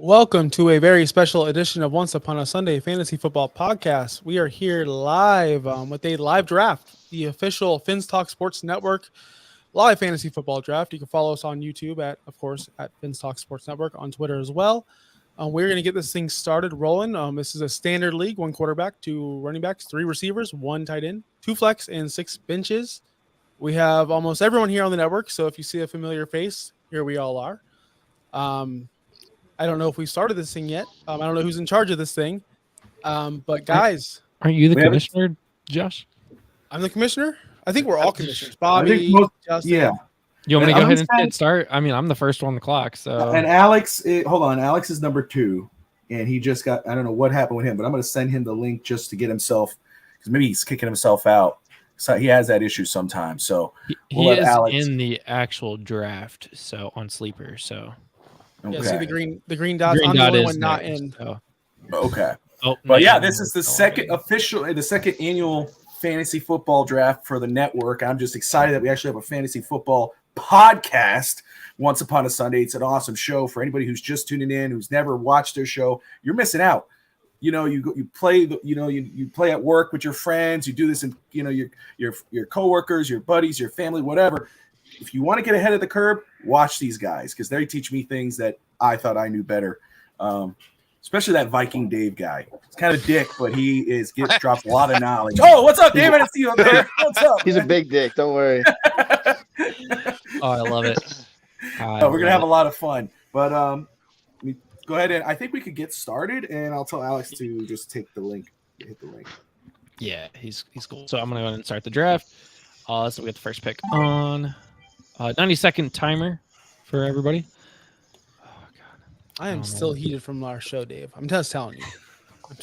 Welcome to a very special edition of Once Upon a Sunday Fantasy Football Podcast. We are here live with a live draft, the official Fins Talk Sports Network live fantasy football draft. You can follow us on YouTube of course, at Fins Talk Sports Network, on Twitter as well. We're going to get this thing started rolling. This is a standard league, 1 quarterback, 2 running backs, 3 receivers, 1 tight end, 2 flex, and 6 benches. We have almost everyone here on the network, so if you see a familiar face, here we all are. I don't know if we started this thing yet. I don't know who's in charge of this thing. But guys, aren't you the commissioner, Josh? I'm the commissioner. I think we're all commissioners. Bobby, Justin. Yeah. You want me to go ahead and start? I mean, I'm the first one on the clock. So. And Alex, hold on. Alex is number 2, and he just got. I don't know what happened with him, but I'm going to send him the link just to get himself, because maybe he's kicking himself out. So he has that issue sometimes. So he is Alex in the actual draft. So on Sleeper. So. Okay. Yeah, see the green dots. Green I'm dot the only is one not there, in. So. Okay. Oh, but yeah, this is the second annual fantasy football draft for the network. I'm just excited that we actually have a fantasy football podcast. Once Upon a Sunday, it's an awesome show for anybody who's just tuning in, who's never watched their show. You're missing out. You know, you play. You play at work with your friends. You do this in your coworkers, your buddies, your family, whatever. If you want to get ahead of the curve, watch these guys because they teach me things that I thought I knew better. Especially that Viking Dave guy. It's kind of dick, but he drops a lot of knowledge. Oh, what's up, David? I see you up there. What's up? He's a big dick. Don't worry. Oh, I love it. We're gonna have a lot of fun. But go ahead and I think we could get started, and I'll tell Alex to just take the link. Hit the link. Yeah, he's cool. So I'm gonna go ahead and start the draft. So we get the first pick on 90-second timer for everybody. Oh God, I am still heated from our show, Dave. I'm just telling you.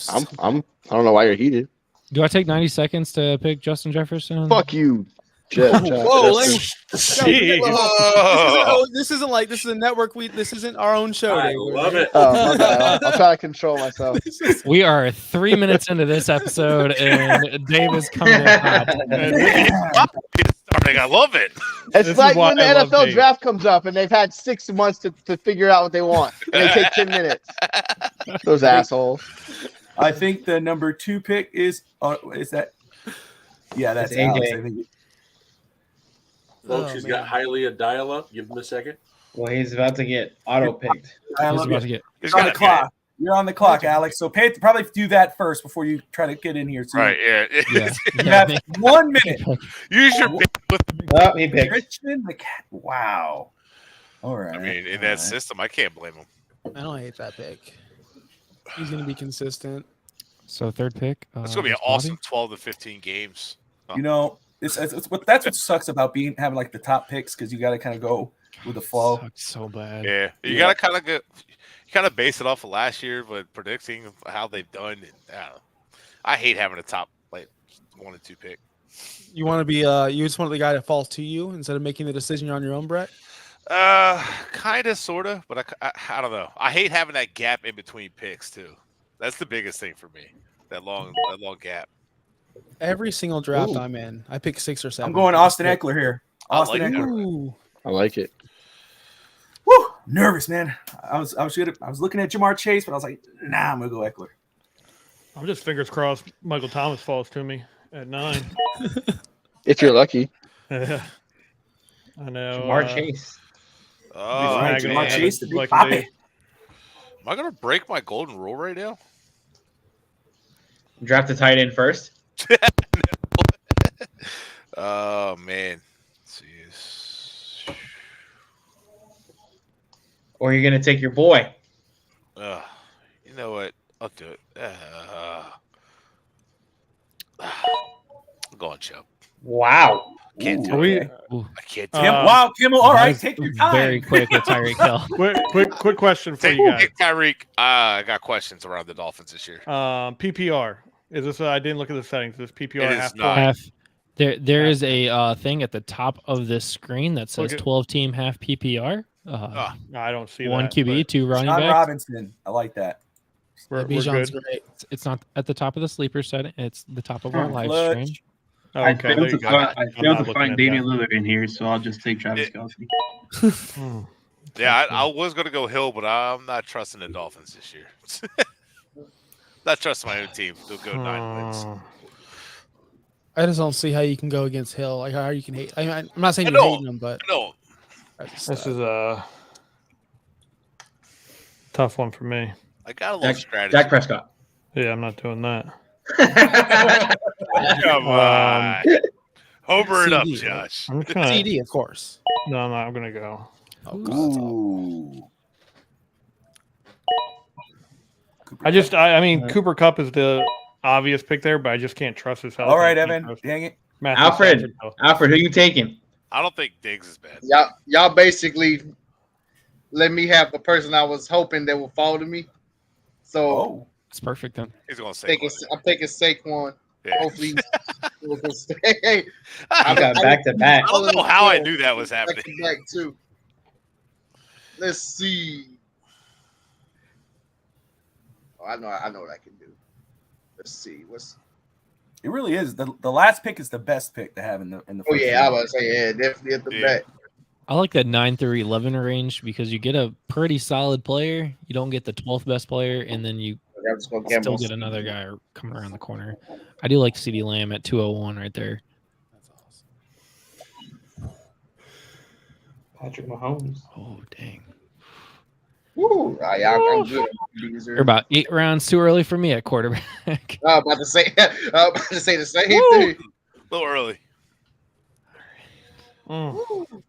I don't know why you're heated. Do I take 90 seconds to pick Justin Jefferson? Fuck you. Whoa, this isn't like this is a network. This isn't our own show. I Dave. love it. Oh, my God. I'll try to control myself. We are 3 minutes into this episode, and Dave is coming in hot. I love it. It's like when the NFL draft comes up, and they've had 6 months to figure out what they want, and they take 10 minutes. Those assholes. I think the number 2 pick is that? Yeah, that's Alex. I think. Folks, he's got highly a dial-up. Give him a second. Well, he's about to get auto-picked. He's on the clock. You're on the clock, Alex. So probably do that first before you try to get in here. So right, yeah. You have 1 minute. Use your pick with Oh, he picked. Christian McCaffrey. Wow. All right. I mean, in that system, I can't blame him. I don't hate that pick. He's going to be consistent. So third pick. It's going to be an awesome 12 to 15 games. That's what sucks about having like the top picks because you got to kind of go with the flow. Sucks so bad. Yeah, you got to kind of base it off of last year, but predicting how they've done. I hate having a top 1 and 2 pick. You want to be you just want the guy that falls to you instead of making the decision on your own, Brett? Kind of, sort of, but I don't know. I hate having that gap in between picks too. That's the biggest thing for me. That long gap. Every single draft I'm in, I pick 6 or 7. I'm going Austin Eckler here. Austin Eckler. I like it. Woo! Nervous, man. I was looking at Jamar Chase, but I was like, nah, I'm gonna go Eckler. I'm just fingers crossed Michael Thomas falls to me at 9. If you're lucky. I know. Jamar Chase. Oh, Jamar Chase to be like popping. Am I gonna break my golden rule right now? Draft the tight end first. Oh man. Jeez. Or you're gonna take your boy. You know what? I'll do it. Go on, Chubb. Wow. Can't do we? it. I can't do Wow, Kimmel. All right, take your time. Very quick with Tyreek Hill. Quick question for you guys. Tyreek. I got questions around the Dolphins this year. PPR. Is this? I didn't look at the settings. Is this PPR It is half not. point? There is a thing at the top of this screen that says 12-team half PPR. I don't see 1 that. QB, 2 running John backs. Robinson. I like that. We're Bijan's good. great. It's not at the top of the sleeper setting. It's the top of our live Clutch. stream. Oh, I okay, failed there to you go. find, I I'm failed not to looking find at Damian that. Lillard in here, so I'll just take Travis Kelce. Yeah, I was going to go Hill, but I'm not trusting the Dolphins this year. Not trusting my own team. They'll go 9 wins. I just don't see how you can go against Hill. Like how you can hate. I'm not saying I you're know. hating him, but No, This is a tough one for me. I got a little strategy. Dak Prescott. Yeah, I'm not doing that. Come on. Homer it up, CD. Josh. I'm trying. CD, of course. No, I'm not. I'm gonna go. Oh, God, that's awful. Ooh. I mean, Cooper Kupp is the obvious pick there, but I just can't trust his health. All right, I can't Evan. trust Dang it. Matthew Alfred. Stafford, though. Alfred, who you taking? I don't think Diggs is bad. Y'all basically let me have the person I was hoping that would fall to me. So Oh. It's perfect then. He's going to say I'm taking Saquon. yeah. Hopefully, will stay. I got back to back. I don't know how I knew that was happening. Back too. Let's see. Oh, I know what I can do. Let's see. It really is. The last pick is the best pick to have in the Oh first yeah, I round. was say yeah, definitely at the Yeah. back. I like that 9 through 11 range because you get a pretty solid player. You don't get the 12th best player, and then you I'm just gonna still gamble. get another guy coming around the corner. I do like CeeDee Lamb at 201 right there. That's awesome. Patrick Mahomes. Oh, dang. Woo! I'm good. You're about 8 rounds too early for me at quarterback. I'm about to say the same thing. A little early. Oh, damn.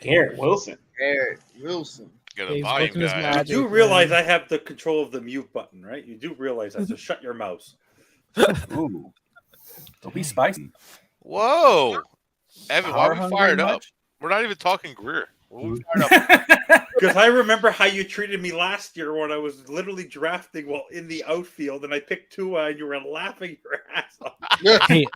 Garrett Wilson. Eric Wilson. Get a He's volume working his guy. magic. You do realize I have the control of the mute button, right? You do realize that. So shut your mouse. Ooh. Don't be spicy. Whoa. Evan, why are we Power fired hungry up? much? We're not even talking Greer. Why are we fired up? Because I remember how you treated me last year when I was literally drafting while in the outfield, and I picked Tua, and you were laughing your ass off. Hey,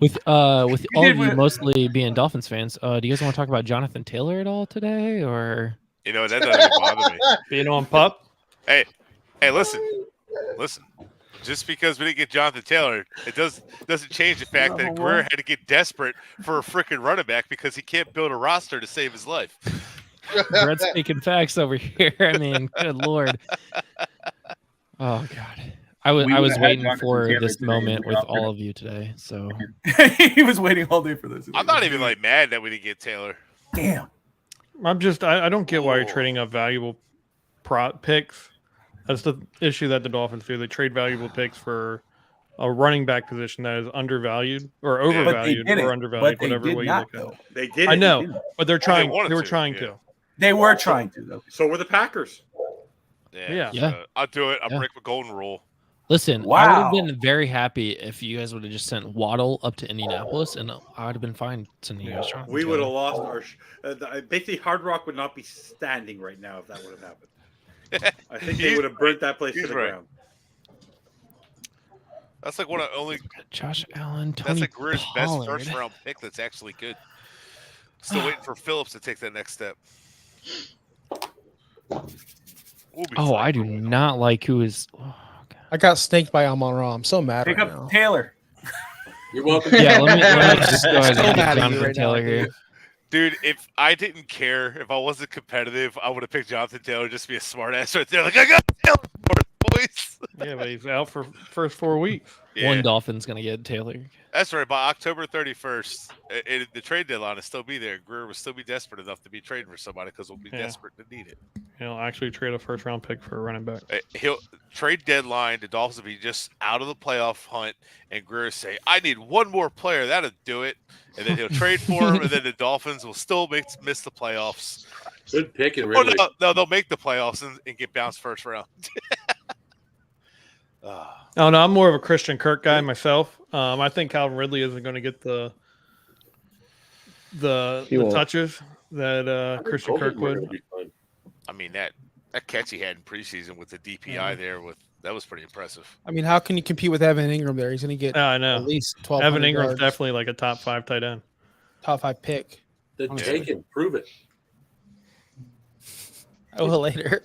with all of did you with- mostly being Dolphins fans, do you guys want to talk about Jonathan Taylor at all today, or You know, that doesn't even bother me. Being on pup. Hey, listen. Just because we didn't get Jonathan Taylor, it doesn't change the fact that Greer had to get desperate for a freaking running back because he can't build a roster to save his life. Brett's speaking facts over here? I mean, good lord. Oh god, I was would've had waiting Jonathan for Taylor this today, moment we with offered all it. of you today. So He was waiting all day for this. I'm not even like mad that we didn't get Taylor. Damn. I don't get why you're Oh. trading up valuable picks. That's the issue that the Dolphins do. They trade valuable picks for a running back position that is undervalued or Yeah. But they overvalued didn't. or But undervalued, they whatever did way you not, look at it. though. They did. I it. know, but they're trying. wanted They were to, trying yeah. to. They were trying to, though. So were the Packers. Yeah. Yeah. I'll do it. I'll Yeah. break the golden rule. listen, I would Wow. have been very happy if you guys would have just sent Waddle up to Indianapolis, and I would have been fine sending you guys. Jonathan We would have Taylor. lost our. Basically, Hard Rock would not be standing right now if that would have happened. I think they He's would have burnt that place to he's the right. ground. That's like one of only. Josh Allen, That's Tony like Greer's best Pollard. first round pick. That's actually good. Still waiting for Phillips to take that next step. We'll be Oh, fine. I do not like who is. Oh, God. I got snaked by Amon Ra. I'm so mad Pick right up now. Taylor. You're welcome. Yeah, let me just go ahead So and mad get at you Jonathan right now, Taylor here. dude. Dude, if I didn't care, if I wasn't competitive, I would have picked Jonathan Taylor just to be a smart ass right there. Like, I got Taylor, boys. Yeah, but he's out for first 4 weeks. Yeah, One Dolphin's gonna get Taylor. that's right. By October 31st, the trade deadline will still be there. Greer will still be desperate enough to be trading for somebody because we'll be Yeah. desperate to need it. He'll actually trade a first round pick for a running back. He'll trade deadline. The Dolphins will be just out of the playoff hunt, and Greer will say, "I need one more player. That'll do it." And then he'll trade for him, and then the Dolphins will still miss the playoffs. Good pick, and Oh, no, they'll make the playoffs and get bounced first round. Oh no, I'm more of a Christian Kirk guy myself. I think Calvin Ridley isn't going to get the He won't. touches that Christian Kirk would. I mean that catch he had in preseason with the DPI there that was pretty impressive. I mean, how can you compete with Evan Ingram there? He's going to get Yeah, I at know. least 12. Evan Ingram's definitely like a top 5 tight end. top 5 pick. Then take it, prove it. I will later.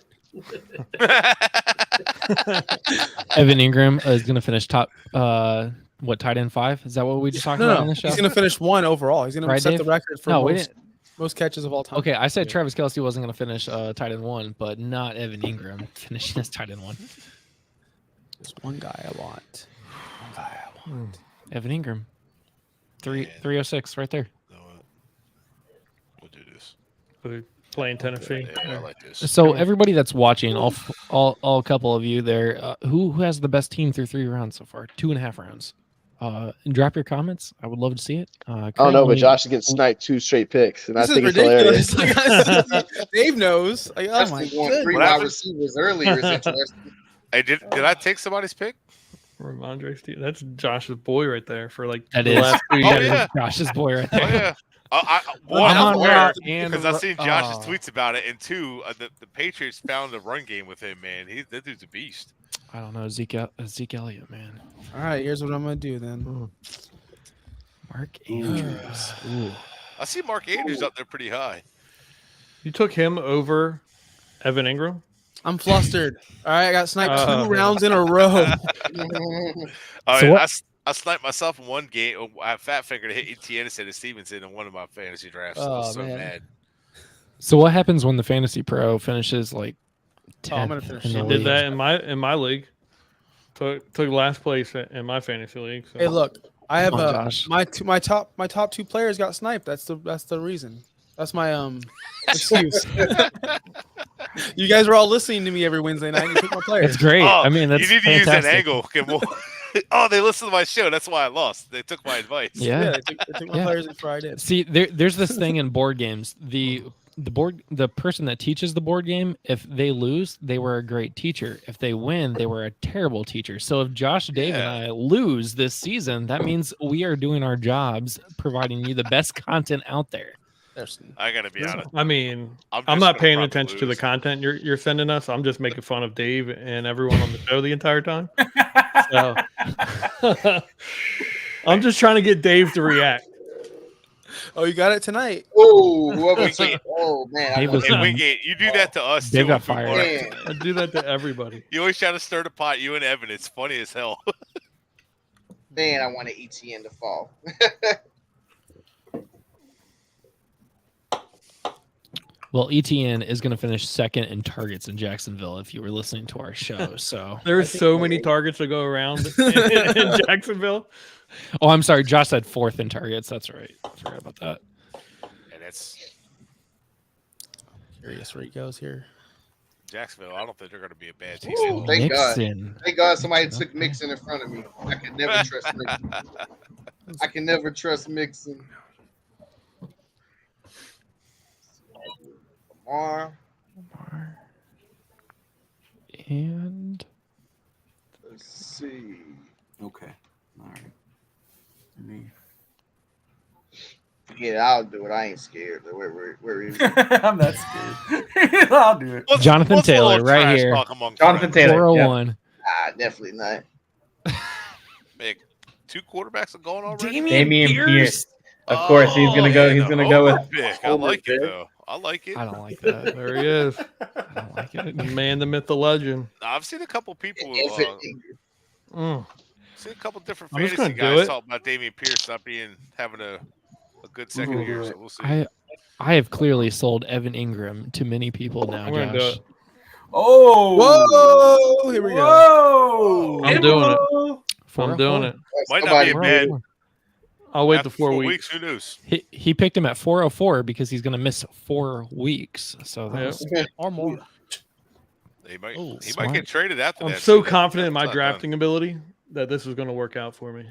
Evan Ingram is gonna finish top. Tight end 5? Is that what we just talked about No, on the show? he's going to finish 1 overall. He's going Right, to set Dave? the record for No, we most didn't. Most catches of all time. Okay, I said Travis Kelce wasn't going to finish tight end 1, but not Evan Ingram finishing as tight end 1. There's one guy I want. Evan Ingram. 306 right there. We'll do this. Playing Tennessee. Yeah, I like this. So everybody that's watching, all couple of you there, who has the best team through 3 rounds so far? 2.5 rounds. Drop your comments. I would love to see it. I don't know, but Josh is getting sniped 2 straight picks, and This I is think it's ridiculous. hilarious. Dave knows. Like, oh my Especially going goodness. 3 What wide happened? receivers earlier is interesting. Hey, did I take somebody's pick? Ramondre Steve. That's Josh's boy right there for like That the is. last 2 Oh, years. yeah. Josh's boy right Oh there. yeah. I'm I'm on aware route and because I've seen Josh's oh. tweets about it, and 2, the Patriots found a run game with him. Man, that dude's a beast. I don't know, Zeke Elliott, man. All right, here's what I'm gonna do then. Mark Andrews. Ooh. I see Mark Andrews up there pretty high. You took him over Evan Ingram? I'm flustered. All right, I got sniped 2 rounds in a row. I sniped myself in one game. I fat fingered to hit Etienne instead of Stevenson in one of my fantasy drafts. So I was so man. mad. So what happens when the fantasy pro finishes like 10th I'm gonna finish in the it. Did league? that in my league. Took last place in my fantasy league. So. Hey, look, I have Come on, Josh. my top 2 players got sniped. That's the reason. That's my excuse. You guys were all listening to me every Wednesday night. And you took my players. It's great. Oh, I mean, that's you need to use that fantastic. angle. Oh, they listened to my show. That's why I lost. They took my advice. Yeah. They took my Yeah. players before I did. See, there's this thing in board games. The person that teaches the board game, if they lose, they were a great teacher. If they win, they were a terrible teacher. So if Josh, Dave, and I lose this season, that means we are doing our jobs, providing you the best content out there. I gotta be honest. I mean, I'm I'm just not gonna paying probably attention to the lose. content you're sending us. I'm just making fun of Dave and everyone on the show the entire time. So I'm just trying to get Dave to react. Oh, you got it tonight. Oh, whoever said, oh man, He I was- Hey, Wingate, you do that to us Dave too. got on football. fired. man. I do that to everybody. You always try to stir the pot. You and Evan. It's funny as hell. Man, I wanted ETN to fall. Well, ETN is going to finish 2nd in targets in Jacksonville if you were listening to our show. So, There's so many targets to go around in Jacksonville. oh, I'm sorry. Josh said 4th in targets. That's right. I forgot about that. And that's Curious where he goes here. Jacksonville. I don't think they're going to be a bad team. Ooh, thank God. Mixon. Thank God somebody took Mixon in front of me. I can never trust Mixon. I can never trust Mixon. Lamar. And Let's see. Okay. All right. Yeah, I'll do it. I ain't scared. Where is I'm not scared. I'll do it. Jonathan What's a Taylor little right trash here. talk among Jonathan friends? Taylor. Yeah. 401. Definitely not. Make 2 quarterbacks are going already. Damian Pierce. Of course, he's gonna go. He's gonna go with. Pick. I like it though. I like it. I don't like that. There he is. I don't like it. The man, the myth, the legend. I've seen a couple people. If it- Seen a couple different I'm just fantasy gonna do guys it. talk about Damian Pierce not having a good second year. So we'll see. I have clearly sold Evan Ingram to many people now, I'm gonna do Josh. it. Oh! Whoa! Here we go. Whoa! I'm doing it. I'm doing it. Might not be a somebody- bad. I'll wait after the 4 4 weeks. Who knows? He picked him at 404 because he's going to miss 4 weeks. So that was, Or more. He might. Oh, he smart. might get traded after I'm that. so too. confident in my That's not drafting ability that this is going to work out for me.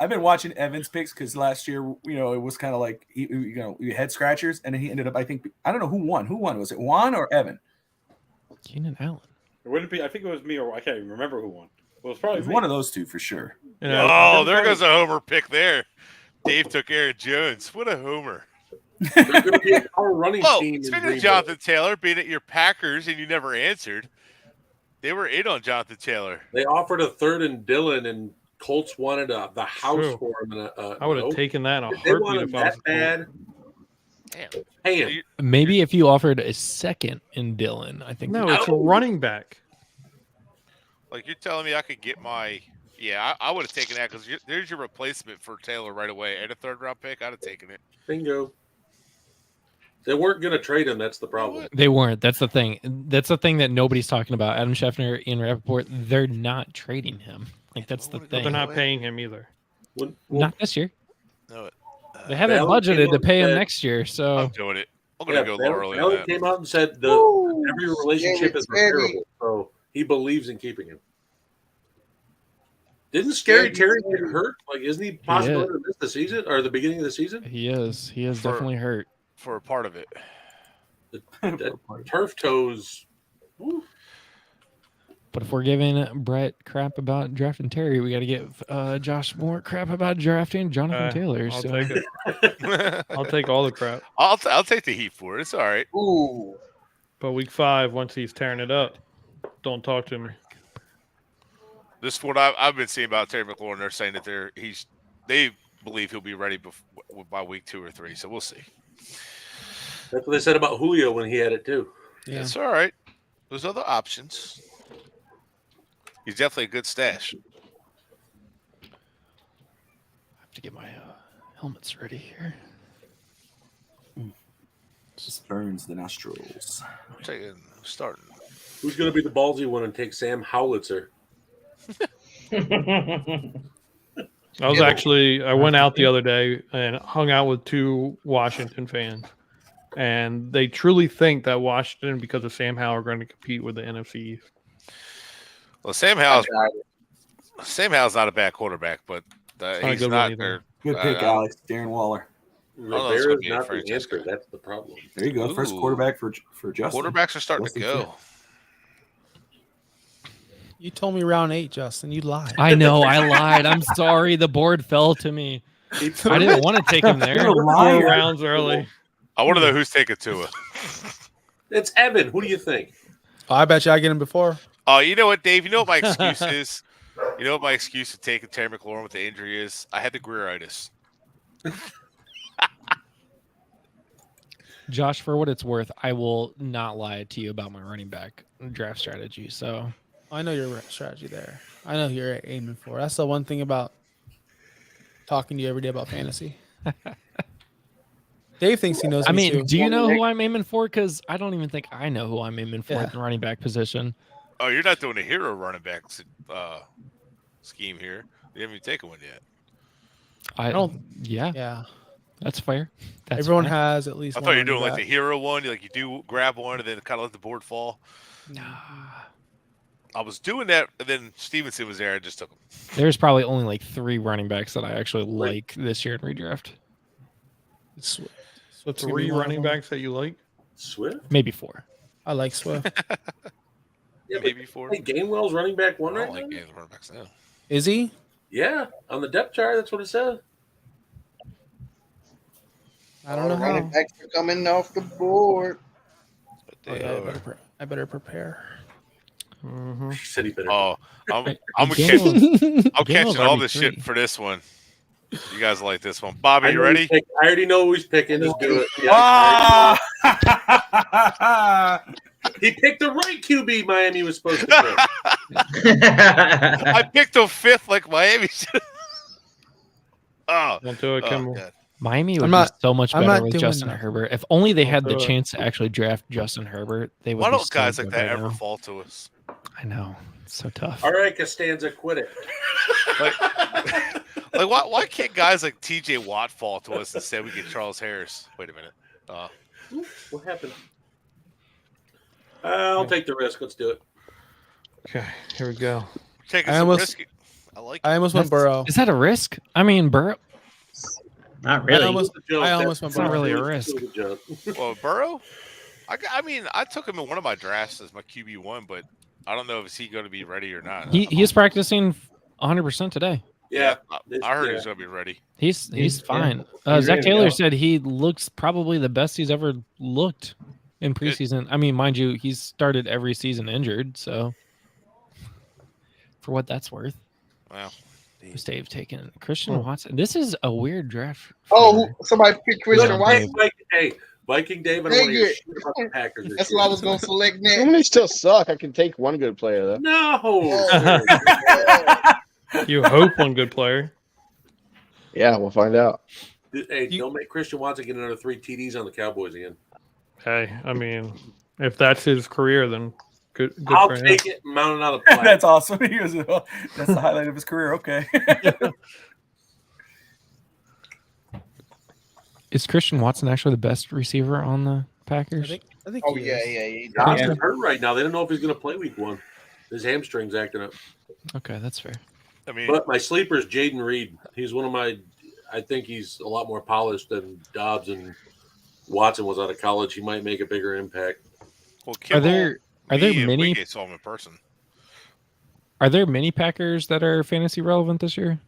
I've been watching Evan's picks because last year, it was kind of like, we head scratchers, and then he ended up, I don't know who won. Who won? Was it Juan or Evan? Keenan Allen. It wouldn't be. I think it was me, or I can't even remember who won. Well, it's It probably was me. one of those two for sure. You know, Oh, there goes a homer pick there. Dave took Aaron Jones. What a homer. They're going to be a power running Oh, team. in speaking Green of Bay. Jonathan Taylor being at your Packers and you never answered, they were in on Jonathan Taylor. They offered a 3rd and Dillon, and Colts wanted the house True. for him. And I would have nope. taken that in a If they want heartbeat him if I was that a bad. Colt. Damn. Pay him. Maybe if you offered a 2nd in Dylan, I think. No, it's a running back. Like you're telling me I could get my Yeah, I would have taken that because there's your replacement for Taylor right away. And a 3rd-round pick, I'd have taken it. Bingo. They weren't going to trade him. That's the problem. They weren't. That's the thing. That's the thing that nobody's talking about. Adam Schefter, Ian Rappaport, they're not trading him. Like, that's the But thing. they're not paying him either. Not this year. No, They haven't Valley budgeted came to out pay him and said- next year, so I'm doing it. I'm going to go a little early on Valley that. came out and said every relationship is Scary Terry. repairable, so he believes in keeping him. Didn't Scary Terry get hurt? Like, isn't he possibly to miss the season or the beginning of the season? he is. He is definitely hurt. For a part of it. That turf toes. Woo. But if we're giving Brett crap about drafting Terry, we got to give Josh more crap about drafting Jonathan Taylor. I'll So take it. I'll take all the crap. I'll take the heat for it. It's all right. Ooh. But week 5, once he's tearing it up, don't talk to me. This is what I've been seeing about Terry McLaurin. They're saying that they believe he'll be ready by week 2 or 3. So we'll see. That's what they said about Julio when he had it too. Yeah, it's all right. There's other options. He's definitely a good stash. I have to get my helmets ready here. Just burns the nostrils. Starting. Who's going to be the ballsy one and take Sam Howitzer? I went out the other day and hung out with 2 Washington fans. And they truly think that Washington, because of Sam Howell, are going to compete with the NFC East. Well, Sam Howell's not a bad quarterback, but he's not. Good pick, Alex. Darren Waller. Rivera's not the answer. That's the problem. There you go. First quarterback for Justin. Quarterbacks are starting to go. You told me round 8, Justin. You lied. I know. I lied. I'm sorry. The board fell to me. I didn't want to take him there. 4 rounds early. I want to know who's taking Tua. It's Evan. Who do you think? Oh, I bet you I get him before. Oh, you know what, Dave? You know what my excuse is? You know what my excuse to taking Terry McLaurin with the injury is? I had the Greeritis. Josh, for what it's worth, I will not lie to you about my running back draft strategy. So I know your strategy there. I know who you're aiming for. That's the one thing about talking to you every day about fantasy. Dave thinks he knows. I mean, too. do you know who I'm aiming for? Because I don't even think I know who I'm aiming for at the running back position. Oh, you're not doing a hero running back scheme here. You haven't even taken one yet. I don't. Yeah. Yeah. That's fair. Everyone has at least. I thought you were doing like the hero one. You do grab one and then kind of let the board fall. Nah. I was doing that, and then Stevenson was there. I just took him. There's probably only like 3 running backs that I actually like this year in redraft. Swift's 3 running backs that you like? Swift? Maybe 4. I like Swift. Yeah, maybe 4. Hey, Gainwell's running back 1 I right don't like now? Gaines running backs now. Is he? Yeah, on the depth chart, that's what it says. I don't know how. Running backs are coming off the board. I better prepare. He said he better. Oh, I'm Gainwell's catching all RB3. this shit for this one. You guys like this one. Bobby, I you know ready? I already know who he's picking. Just do it. Yeah, he picked the right QB Miami was supposed to pick. I picked him 5th like Miami should. Oh, Don't do it, Kimball. God. Miami would I'm be not- so much I'm better not with doing Justin that. Herbert. If only they had the do it. chance to actually draft Justin Herbert, they would. Why be don't so guys like good that right ever now. fall to us? I know. It's so tough. All right, Costanza, quit it. Like why can't guys like T.J. Watt fall to us and say we get Charles Harris? Wait a minute. What happened? I'll take the risk. Let's do it. Okay, here we go. Taking I some almost- risk. I like it. I almost went Burrow. Is that a risk? I mean, Burrow. Not really. I almost went It's not Burrow. really a risk. Well, Burrow? I mean, I took him in one of my drafts as my QB1, but I don't know if he's going to be ready or not. He is practicing 100% today. Yeah, I heard he's going to be ready. He's fine. he's Zach ready to Taylor go. said he looks probably the best he's ever looked in preseason. I mean, mind you, he's started every season injured, so for what that's worth. Wow. Who's Dave taking Christian Watson? This is a weird draft. Oh, somebody picked Christian Good White. Hey, Viking Dave, I don't Dang want to hear it. shit about the Packers. That's what I was going to select Some of next. these still suck. I can take one good player though. No. You hope one good player. Yeah, we'll find out. Hey, don't make Christian Watson get another 3 TDs on the Cowboys again. Hey, I mean, if that's his career, then good I'll for him. take it and mount it on a plaque. That's awesome. That's the highlight of his career. Okay. Is Christian Watson actually the best receiver on the Packers? I think Oh he yeah, is. yeah. Johnson's hurt right now. They don't know if he's going to play week 1. His hamstring's acting up. Okay, that's fair. I mean, But my sleeper is Jaden Reed. He's one of my. I think he's a lot more polished than Dobbs and Watson was out of college. He might make a bigger impact. well, Are there many Wingate saw him in person. Are there many Packers that are fantasy relevant this year?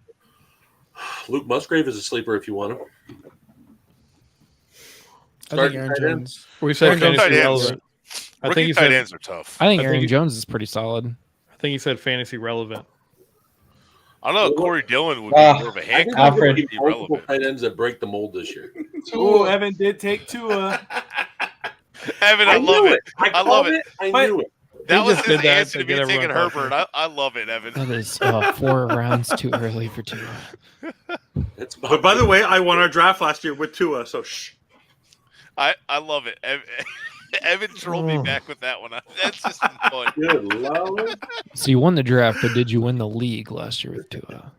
Luke Musgrave is a sleeper if you want him. I think Aaron Starting tight end. Jones. We said Rookie tight fantasy ends. relevant. I think Rookie he tight said. ends are tough. I think I think Aaron he- Jones is pretty solid. I think he said fantasy relevant. I don't know. Corey Dillon would be more of a I think handcuff. there's Alfred. going to be multiple Irrelevant. tight ends that break the mold this year. Ooh, Evan did take Tua. Evan, I love knew it. I I love called it. I But- knew it. That He was just his did that answer to to me get everyone taking talking. Herbert. I love it, Evan. That is 4 rounds too early for Tua. It's But by the way, I won our draft last year with Tua, so shh. I love it. Evan trolled me back with that one. That's just been fun. good Lord. So you won the draft, but did you win the league last year with Tua?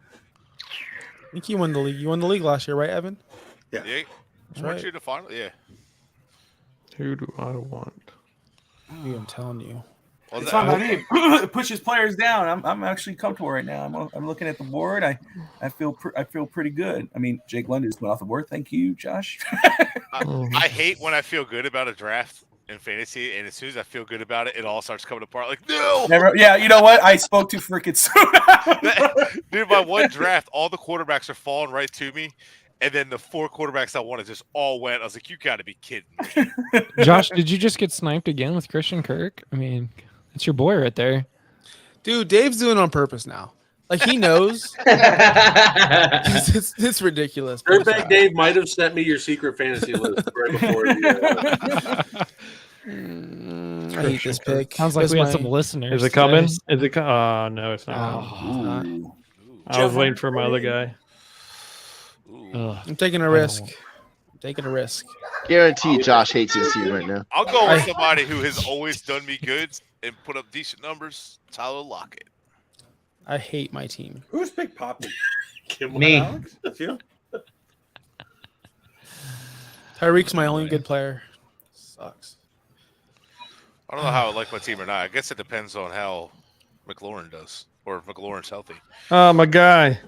I think you won the league. You won the league last year, right, Evan? Yeah. That's Weren't right. you the final? Yeah. Who do I want? I'm telling you. Was It's that- not my name. It pushes players down. I'm actually comfortable right now. I'm looking at the board. I feel pretty good. I mean, Jake London just went off the board. Thank you, Josh. I hate when I feel good about a draft in fantasy, and as soon as I feel good about it, it all starts coming apart. Like, no, Yeah, you know what? I spoke too freaking soon. dude, my one draft, all the quarterbacks are falling right to me, and then the 4 quarterbacks I wanted just all went. I was like, you got to be kidding me. Josh, did you just get sniped again with Christian Kirk? I mean, it's your boy right there. Dude, Dave's doing it on purpose now. Like, he knows. It's ridiculous. but it's Dirtbag fine. Dave might have sent me your secret fantasy list right before. I hate this pick. Sounds like That's we had my- some listeners. Is it coming? guys. Is it? No, it's not. Oh, Ooh. I was waiting for my other guy. ugh. I'm taking a I risk. don't- I'm taking a risk. Guarantee Josh hates his team right now. I'll go with somebody who has always done me good and put up decent numbers. Tyler Lockett. I hate my team. Who's Big Poppy? Me. Alex? That's you? Tyreek's my only good player. Sucks. I don't know how I like my team or not. I guess it depends on how McLaurin does, or if McLaurin's healthy. Oh, my guy.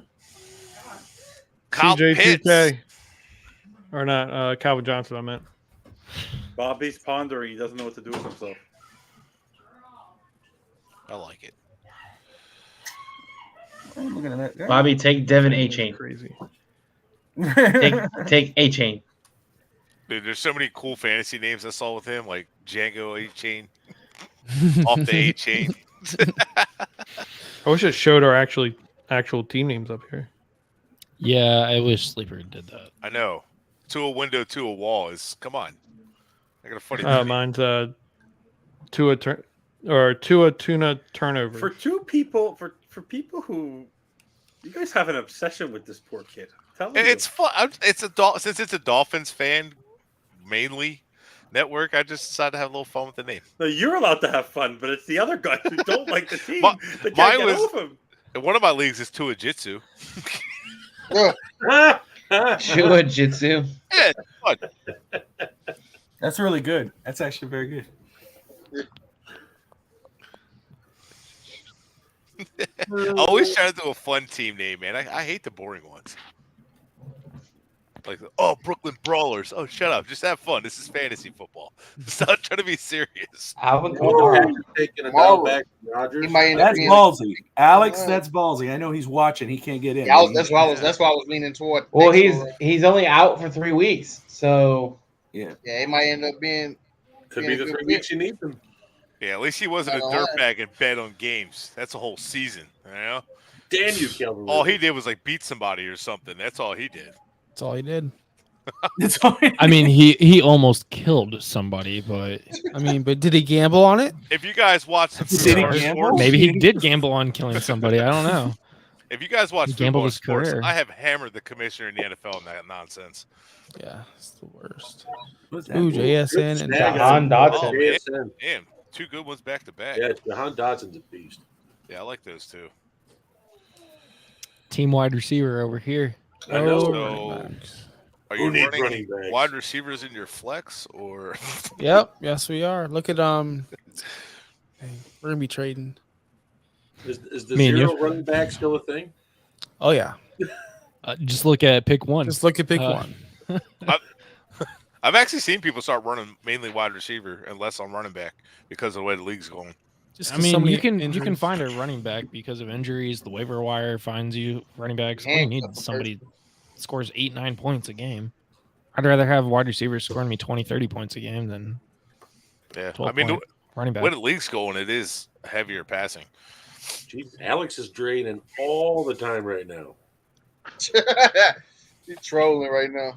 Kyle Pitts. CJ2K. Or not, Calvin Johnson, I meant. Bobby's pondering. He doesn't know what to do with himself. I like it. I'm looking at that guy. Bobby, take Devin A Chain. Crazy. Take A Chain. Dude, there's so many cool fantasy names I saw with him, like Django A-Chain, off the A-Chain. I wish it showed our actual team names up here. Yeah, I wish Sleeper did that. I know. To a window, to a wall is, come on. I got a funny Mine's Tua Tuna turnover. For two people, for people who, you guys have an obsession with this poor kid. Tell them It's fun. Since it's a Dolphins fan mainly network, I just decided to have a little fun with the name. No, you're allowed to have fun, but it's the other guys who don't like the team My- that mine can't get was- off him. And one of my leagues is Tua Jitsu. Shua Jitsu. Yeah, it's fun. That's really good. That's actually very good. I always try to do a fun team name, man. I hate the boring ones. Like, Brooklyn Brawlers. Oh, shut up. Just have fun. This is fantasy football. Stop trying to be serious. Alvin Kamara taking a dial back from Rodgers. He might end up That's being. ballsy, Alex. That's ballsy. I know he's watching. He can't get in. Yeah, that's why I was leaning toward. Well, Thanks, Laura. he's only out for 3 weeks, so Yeah, it might end up being. Could be the 3 weeks you need them. Yeah, at least he wasn't a Not gonna lie. dirtbag and bet on games. That's a whole season. You know? Damn you, Calvin. All he did was like beat somebody or something. That's all he did. That's all he did. I mean, he almost killed somebody, but But did he gamble on it? If you guys watch the Did he Food gamble? Sports, maybe he did gamble on killing somebody. I don't know. If you guys watch He gambled football his sports, career. I have hammered the commissioner in the NFL on that nonsense. Yeah, it's the worst. What's that? Ooh, Ooh, JSN and snag. Jahan Oh Dotson. man, JSN. damn, 2 good ones back to back. Yeah, Jahan Dotson's a beast. Yeah, I like those two. Team wide receiver over here. I know. Oh, So, running backs. are Who you needs running running backs? wide receivers in your flex or? Yep, yes we are. Look at hey, we're gonna be trading. Is the Me and zero you. running back still a thing? Oh yeah, Just look at pick one. just look at pick Uh, one. I've actually seen people start running mainly wide receiver and less on running back because of the way the league's going. Just I 'cause mean, so many you can injuries. find a running back because of injuries. The waiver wire finds you running backs. All you need is somebody that scores 8-9 points a game. I'd rather have wide receivers scoring me 20-30 points a game than Yeah, 12 I mean, point running when back. the league's going, it is heavier passing. Jeez, Alex is draining all the time right now. He's trolling right now.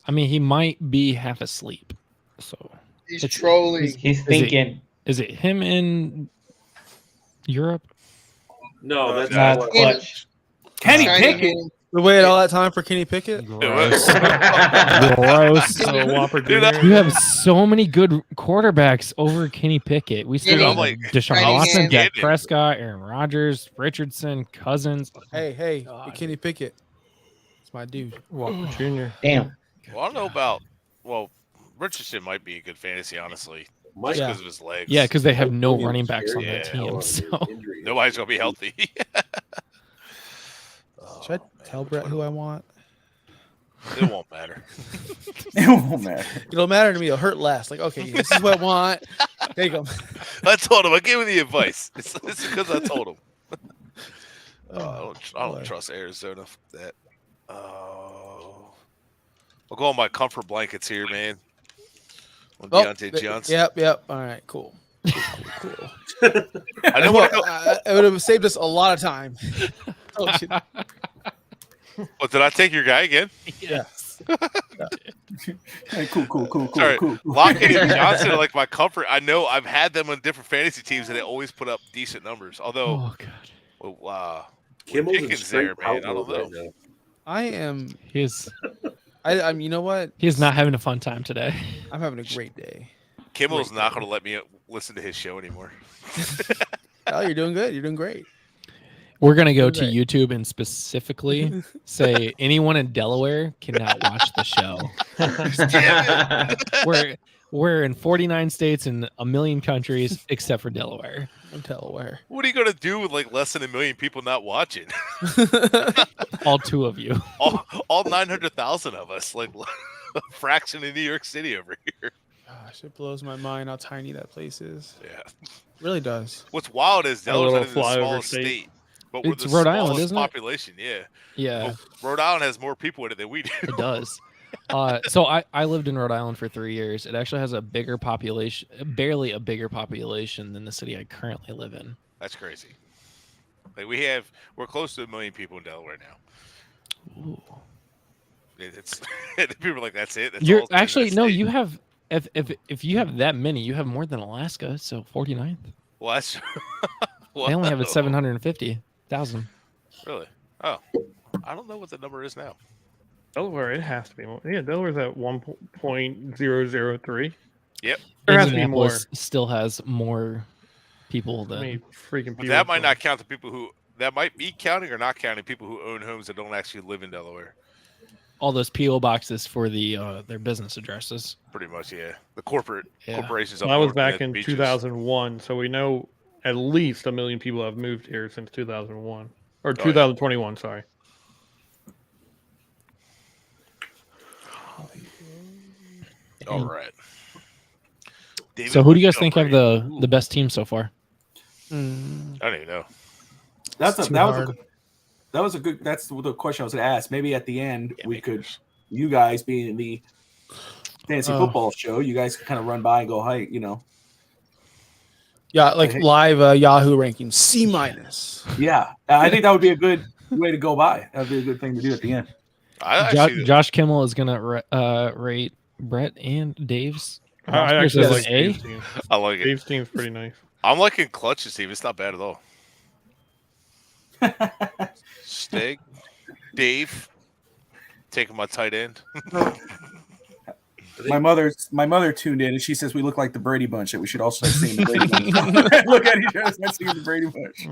I mean, he might be half asleep. So He's It's- trolling. He's thinking. is it him in Europe? No, that's Nah, not it's clutch. Kenny China Pickett. man. We waited all that time for Kenny Pickett. Gross. Gross. So Whopper Dude, Jr. You have so many good quarterbacks over Kenny Pickett. We still Kenny- have I'm like- Deshaun Kenny Watson, Pickett. Dak Prescott, Aaron Rodgers, Richardson, Cousins. Hey, God. Kenny Pickett. It's my dude. Whopper Jr. Damn. Well, I don't know about. Well, Richardson might be a good fantasy, honestly, Mike. just Yeah. because of his legs. Yeah, because they have no Williams running backs on scared that the hell team. out of So his injury. Nobody's gonna be healthy. Should I tell Brett who I want? It won't matter. It won't matter. It'll matter to me. It'll hurt less. Like, okay, this is what I want. Take him. I told him. I gave him the advice. It's because I told him. I don't boy. trust Arizona for that. I'll go on my comfort blankets here, man. On Deontay Johnson. Yep. All right, cool. Cool. I didn't want to go. It would have saved us a lot of time. Oh, shit. What, did I take your guy again? Yes. Hey, cool. Sorry. Lockett and Johnson are like my comfort. I know I've had them on different fantasy teams, and they always put up decent numbers. Although, oh god, Kimmel's in Pickens straight there, man. I power don't know. right now. I am. he's You know what? he's not having a fun time today. I'm having a great day. Kimmel's not going to let me listen to his show anymore. Oh, you're doing good. You're doing great. We're gonna go to Right. YouTube and specifically say anyone in Delaware cannot watch the show. We're in 49 states and a million countries except for Delaware. I'm Delaware. What are you going to do with like less than 1 million people not watching? All two of you. all 900,000 of us, like a fraction of New York City over here. Gosh, it blows my mind how tiny that place is. Yeah. It really does. What's wild is A little Delaware's not even the flyover smallest state. state, but we're It's the Rhode Island, smallest isn't it? population. Yeah. Yeah, But Rhode Island has more people in it than we do. it does. So I lived in Rhode Island for 3 years. It actually has a bigger population, barely a bigger population than the city I currently live in. That's crazy. Like we're close to 1 million people in Delaware now. Ooh. It's people are like, that's it. That's You're all that's in actually that no. state." You have if you have that many, you have more than Alaska. So 49th. Well, that's They only have it Wow. 750,000. Really? Oh, I don't know what the number is now. Delaware, it has to be more. Yeah, Delaware's at 1.003. Yep. There has to be more. Indianapolis still has more people How than many freaking people? But that might not count the people who that might be counting or not counting people who own homes that don't actually live in Delaware. all those PO boxes for the their business addresses. Pretty much, yeah. The corporations. Well, up that was north back at the in beaches. 2001, so we know at least 1 million people have moved here since 2001 or yeah. 2021. Sorry. All right. David So who do you guys think have Montgomery. the best team so far? I don't even know. That's It's too that hard. was a good. That's the question I was going to ask. Maybe at the end Yeah, we could, you guys being the fantasy Oh. football show, you guys could kind of run by and go, "Hi, you know, Yeah, like Okay. live Yahoo rankings, C minus. yeah." I think that would be a good way to go by. That would be a good thing to do at the end. I Jo- actually, Josh Kimmel is gonna rate Brett and Dave's. I rosters actually as like an A. Dave's team. I like it. Dave's team's pretty nice. I'm liking Clutch's team. It's not bad at all. Stig, Dave, taking my tight end. My mother tuned in and she says we look like the Brady Bunch. That we should also start singing the Brady Bunch. Look at each other, start singing the Brady Bunch.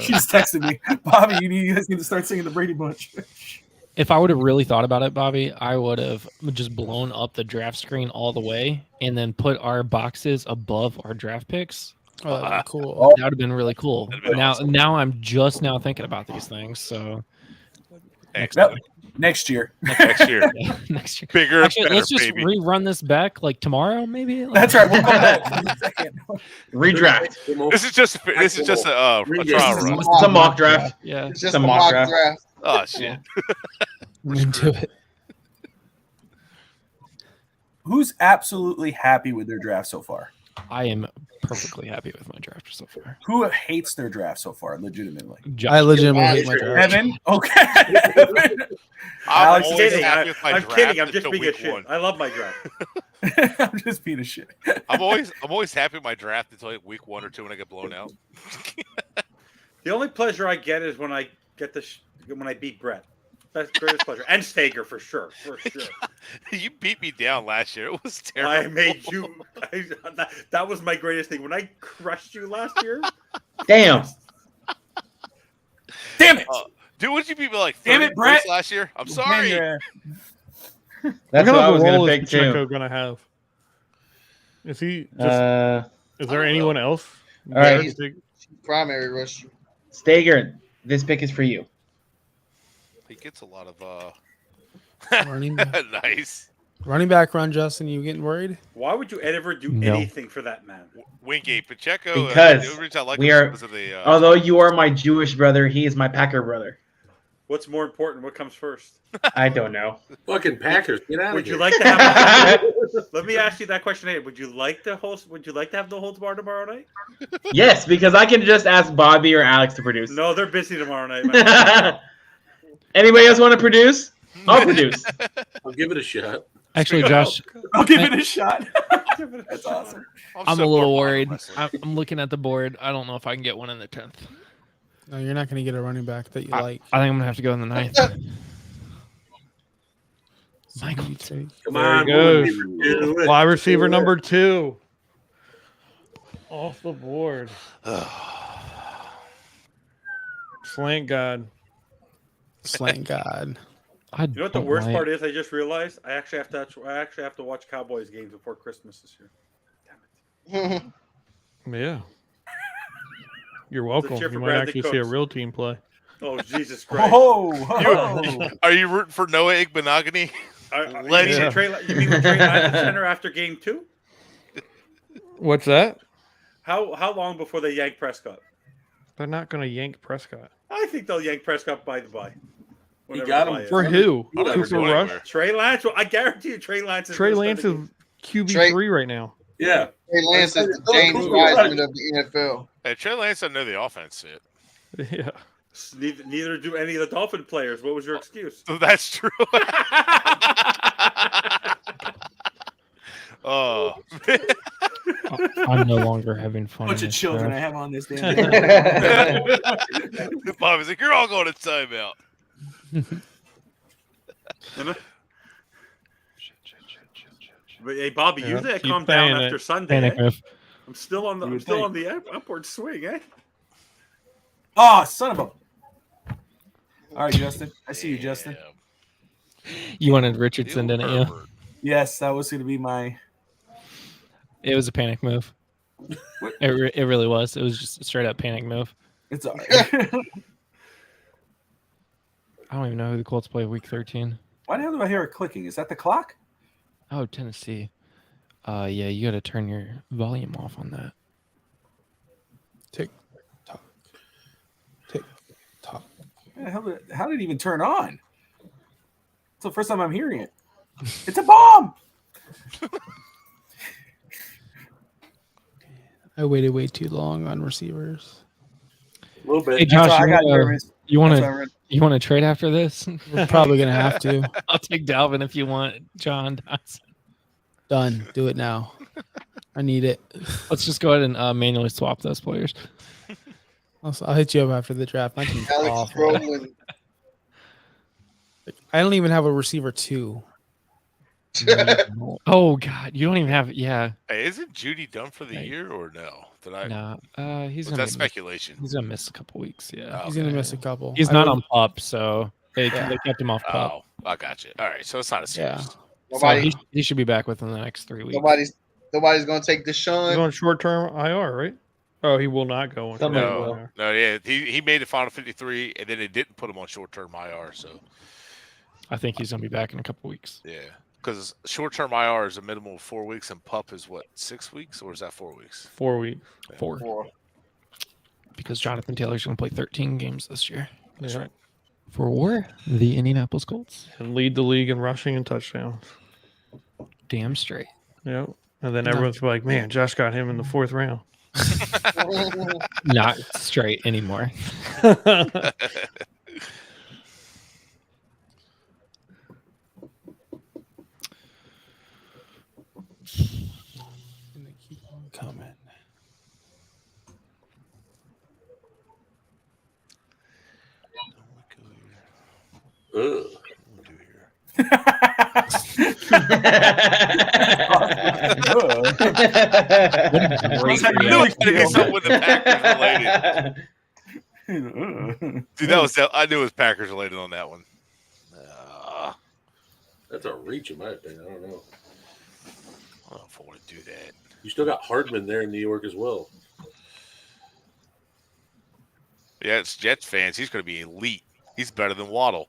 She's texting me, Bobby. You guys need to start singing the Brady Bunch. If I would have really thought about it, Bobby, I would have just blown up the draft screen all the way and then put our boxes above our draft picks. Oh, that'd be cool. That would have been really cool. Now I'm just now thinking about these things. So Next year. Next year. Next year. Bigger. Actually, better, let's just baby. rerun this back like tomorrow, maybe. That's right. We'll come back. Redraft. This is just a trial run. It's a mock draft. Yeah. It's just a a mock mock draft. draft. Oh shit. Into it. Who's absolutely happy with their draft so far? I am perfectly happy with my draft so far. Who hates their draft so far, legitimately? I legitimately hate my draft. Evan? Okay. I'm Alex, always kidding. happy with my I'm draft kidding. I'm just until being a week shit. one. I love my draft. I'm just being a shit. I'm always happy with my draft until like week 1 or 2 when I get blown out. The only pleasure I get is when I get when I beat Brett. That's the greatest pleasure. And Stager for sure. You beat me down last year. It was terrible. I made you. That was my greatest thing. When I crushed you last year. Damn. Damn it. Dude, would you beat me like 30 Damn it, Brett. points last year? I'm sorry. That's what I was going to pick Pacheco too. going to have? Is he just? Is there anyone else? All right. He's primary rush. Stager, this pick is for you. He gets a lot of Running nice. Running back run, Justin. You getting worried? Why would you ever do No. anything for that man? Wingate Pacheco. Because the reason I like we him is are. because of the, Although you are my Jewish brother, he is my Packer brother. What's more important? What comes first? I don't know. Fucking Packers, get out of Would here. you like to have? Let me ask you that question again. Would you like to host? Would you like to have the holds bar tomorrow night? Yes, because I can just ask Bobby or Alex to produce. No, they're busy tomorrow night. Man. Anybody else want to produce? I'll produce. I'll give it a shot. Actually, Josh, I'll give it a shot. That's awesome. I'm a little worried. I'm looking at the board. I don't know if I can get one in the 10th. No, you're not going to get a running back that you like. I think I'm gonna have to go in the 9th. Michael, Come There on, he goes. do it. Wide receiver number 2. Off the board. Slant God. Slant God. I You know what the worst part is? I just realized I actually have to watch Cowboys games before Christmas this year. Damn it! Yeah. You're welcome. cheer for You might Bradley actually see a Cooks. real team play. Oh Jesus Christ! Oh, Are you rooting for Noah Igbenogany? You Legend. mean with Trey Lance at center after game 2? What's that? How long before they yank Prescott? They're not going to yank Prescott. I think they'll yank Prescott by the bye. Whenever got the him bye is. For who? I'll never Cooper go Rush? anywhere. Trey Lance. Well, I guarantee you, Trey Lance is Trey gonna Lance start is the game. QB3 right now. Yeah. Trey Lance is the James Wiseman of the NFL. Hey, Trey Lance doesn't know the offense yet. Yeah. Neither do any of the Dolphin players. What was your excuse? So that's true. Oh, I'm no longer having fun. bunch in of this children I draft. have on this damn. Bob is like, you're all going to timeout. But hey, Bobby, Yeah, usually I keep calm down saying after it. Sunday. Panic Eh? move. I'm still on the You would think. upward swing, eh? Oh, son of a. All right, Justin. I see you, Justin. You wanted Richardson, didn't you? Yes, that was going to be my. It was a panic move. It really was. It was just a straight up panic move. It's all right. I don't even know who the Colts play week 13. Why the hell do I hear it clicking? Is that the clock? Oh, Tennessee. Yeah, you got to turn your volume off on that. Tick tock. Tick tock. How did it even turn on? It's the first time I'm hearing it. It's a bomb. I waited way too long on receivers. A little bit. Hey, Josh, I got nervous. you want That's why I to ran- you want to trade after this? We're probably gonna have to. I'll take Dalvin if you want, John. Done. Do it now. I need it. Let's just go ahead and manually swap those players. I'll hit you up after the draft. My team's Alex awful. Brolin. I don't even have a receiver 2. Oh God, you don't even have. Yeah, Hey, isn't Judy done for the Right. year or no? Did I? no. He's Was gonna that miss, speculation? he's gonna miss a couple weeks. Yeah, Oh, He's gonna okay. miss a couple. he's I not wrote- on pup, so they Yeah. kept him off pup. Oh, I got you. All right, so it's not a Yeah. serious. So he should be back within the next 3 weeks. Nobody's gonna take He's Deshaun. on short-term IR, right? Oh, he will not go on Somebody short-term will. IR. No, yeah, he made the final 53, and then they didn't put him on short-term IR. So I think he's gonna be back in a couple weeks. yeah, because short-term IR is a minimum of 4 weeks, and PUP is what, 6 weeks, or is that 4 weeks? 4 weeks. 4. Because Jonathan Taylor's gonna play 13 games this year That's Yeah. right. for the Indianapolis Colts. And lead the league in rushing and touchdowns. Damn straight. Yeah. And then No. everyone's like, man, Josh got him in the 4th round. Not straight anymore. Gonna keep on coming. Ugh. Great I knew it was gonna be reaction. something with the Packers related. Dude, I knew it was Packers related on that one. That's a reach, in my opinion. I don't know. I don't know if I want to do that. You still got Hardman there in New York as well. Yeah, it's Jets fans. He's going to be elite. He's better than Waddle.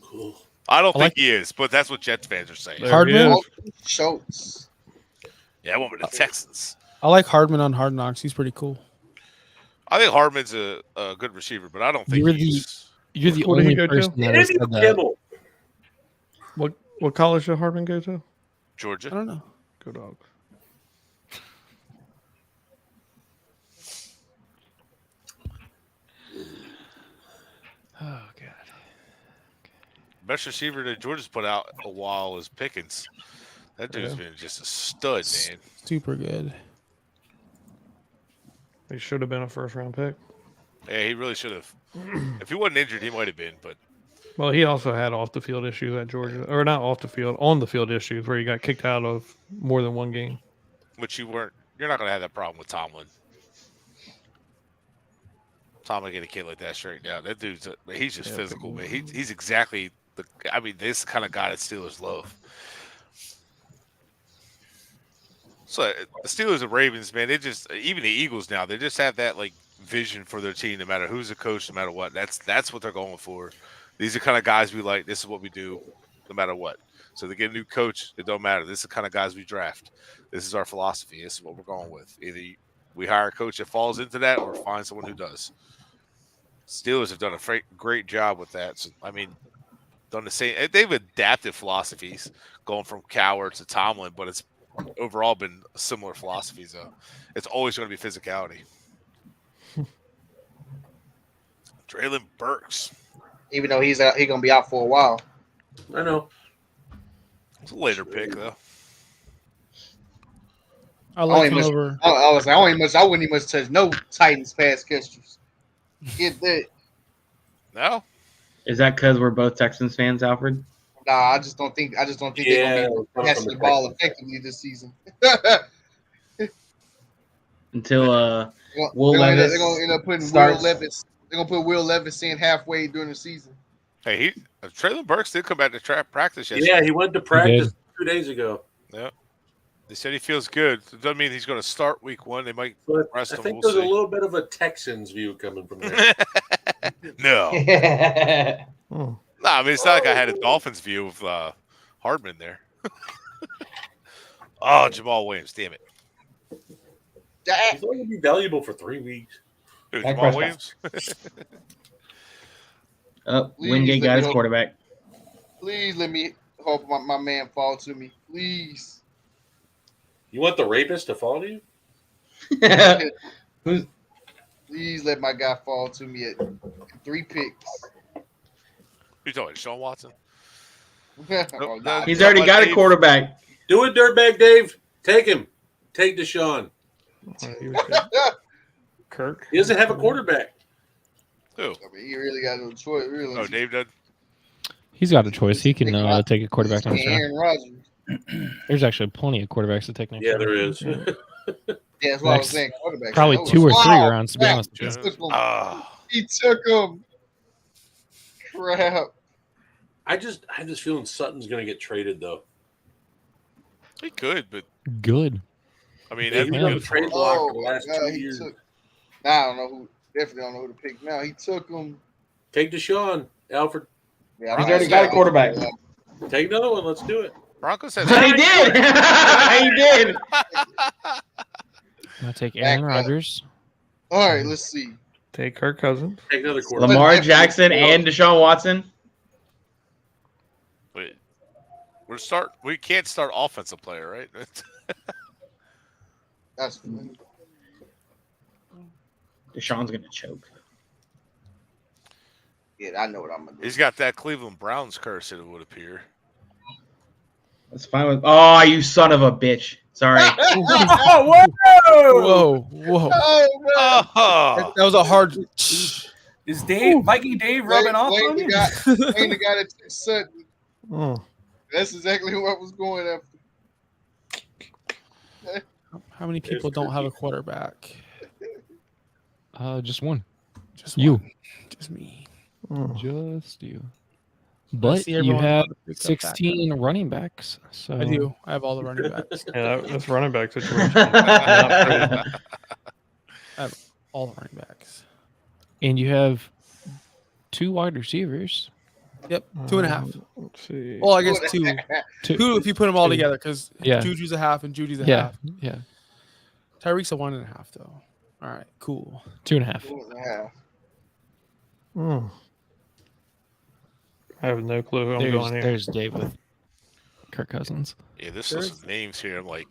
Cool. I don't I think like- he is, but that's what Jets fans are saying. There Hardman? he is. Schultz. Yeah, I went with the Texans. I like Hardman on Hard Knocks. He's pretty cool. I think Hardman's a good receiver, but I don't think You're he's. You're the Where did he only go to? person that has said that. Kibble. What college did Hardman go to? I Georgia. don't know. Go Dogs. Oh God. Best receiver that Georgia's put out a while is Pickens. That dude's Yeah. been just a stud, man. Super good. He should have been a 1st-round pick. Yeah, he really should have. If he wasn't injured, he might have been, but Well, he also had off-the-field issues at Georgia. Or not off-the-field, on-the-field issues where he got kicked out of more than one game. which you weren't. You're not going to have that problem with Tomlin. Tomlin get a kid like that straight down. That dude's he's just physical, man. He's exactly the. I mean, this is the kind of guy that Steelers love. So the Steelers and Ravens, man, they just even the Eagles now, they just have that like vision for their team, no matter who's the coach, no matter what. That's what they're going for. These are kind of guys we like. This is what we do, no matter what. So they get a new coach, it don't matter. This is the kind of guys we draft. This is our philosophy. This is what we're going with. Either we hire a coach that falls into that, or find someone who does. Steelers have done a great job with that. So I mean, done the same. They've adapted philosophies, going from Cowher to Tomlin, but it's overall been similar philosophies. Though it's always going to be physicality. Traylon Burks. Even though he's gonna be out for a while. I know. It's a later pick though. I like him must- over. I was like, I wouldn't even touch no Titans pass catchers. Get that. No, Is that because we're both Texans fans, Alfred? Nah, I just don't think they're Yeah, gonna be passing the ball effectively this season. Until Will they're Levis gonna end up putting starts. Will Levis. They're gonna put Will Levis in halfway during the season. hey, Traylon Burks did come back to practice yesterday. Yeah, he went to practice 2 days ago. Yeah. They said he feels good. It doesn't mean he's going to start week 1. They might But rest I him. think We'll there's see. a little bit of a Texans view coming from there. No. Oh. No, I mean, it's not like I had a Dolphins view of Hardman there. Oh, Jamal Williams. Damn it. He's only going to be valuable for 3 weeks. Who, Dak Jamal Prescott. Williams? Wingate got his quarterback. Please let me hope my man fall to me. Please. You want the rapist to follow you? Who's Please let my guy fall to me at 3 picks. You talking Sean Watson? Oh, nah. He's already got a quarterback. Do it, dirtbag Dave. Take him. Take Deshaun. He was good. Kirk. He doesn't have a quarterback. Who? I mean, he really got no choice. Really. Oh, Dave did. He's got a choice. He can take a quarterback next round. Aaron Rodgers. There's actually plenty of quarterbacks to take next Yeah, round. there is. Yeah, that's what I was saying. Quarterback. Probably Oh, 2 or 3 wow. rounds, to be honest with you. He took him. Ah, He took him. Crap. I have this feeling Sutton's going to get traded, though. he could, but Good. I mean, He was that's on the good for trade him. block Oh, for the last God, 2 he years. took. Now I don't know who. Definitely don't know who to pick. Now he took him. Take Deshaun, Alfred. Yeah, He's already got a quarterback. Take another one. Let's do it. Broncos have. He did. He did. I'll take Aaron Rodgers. All right, let's see. Take Kirk Cousins. Take another quarterback. Lamar Jackson and Deshaun Watson. Wait, we can't start offensive player, right? That's Deshaun's gonna choke. yeah. I know what I'm gonna do. He's got that Cleveland Browns curse, it would appear. That's fine with. Oh, you son of a bitch! Sorry. Oh, whoa! Whoa. Oh man. Oh, That was a hard. Is Viking Dave rubbing off on you? Blame the guy that took Sutton. Oh. That's exactly what I was going after. How many people don't have a quarterback? Just one. Just You. one. Just me. Just you. But see you everyone have on the pickup 16 running backs. So I do. I have all the running backs. Yeah, that's running back situation. All the running backs. And you have 2 wide receivers. Yep. 2.5. Let's see. Well, I guess 2. 2 if you put them all Two. together, because Yeah. Juju's a half and Judy's a Yeah. half. Yeah. Tyreek's a 1.5 though. All right, cool. 2.5. Yeah. Hmm. I have no clue who I'm going here. There's Dave with Kirk Cousins. yeah, this is some names here. I'm like,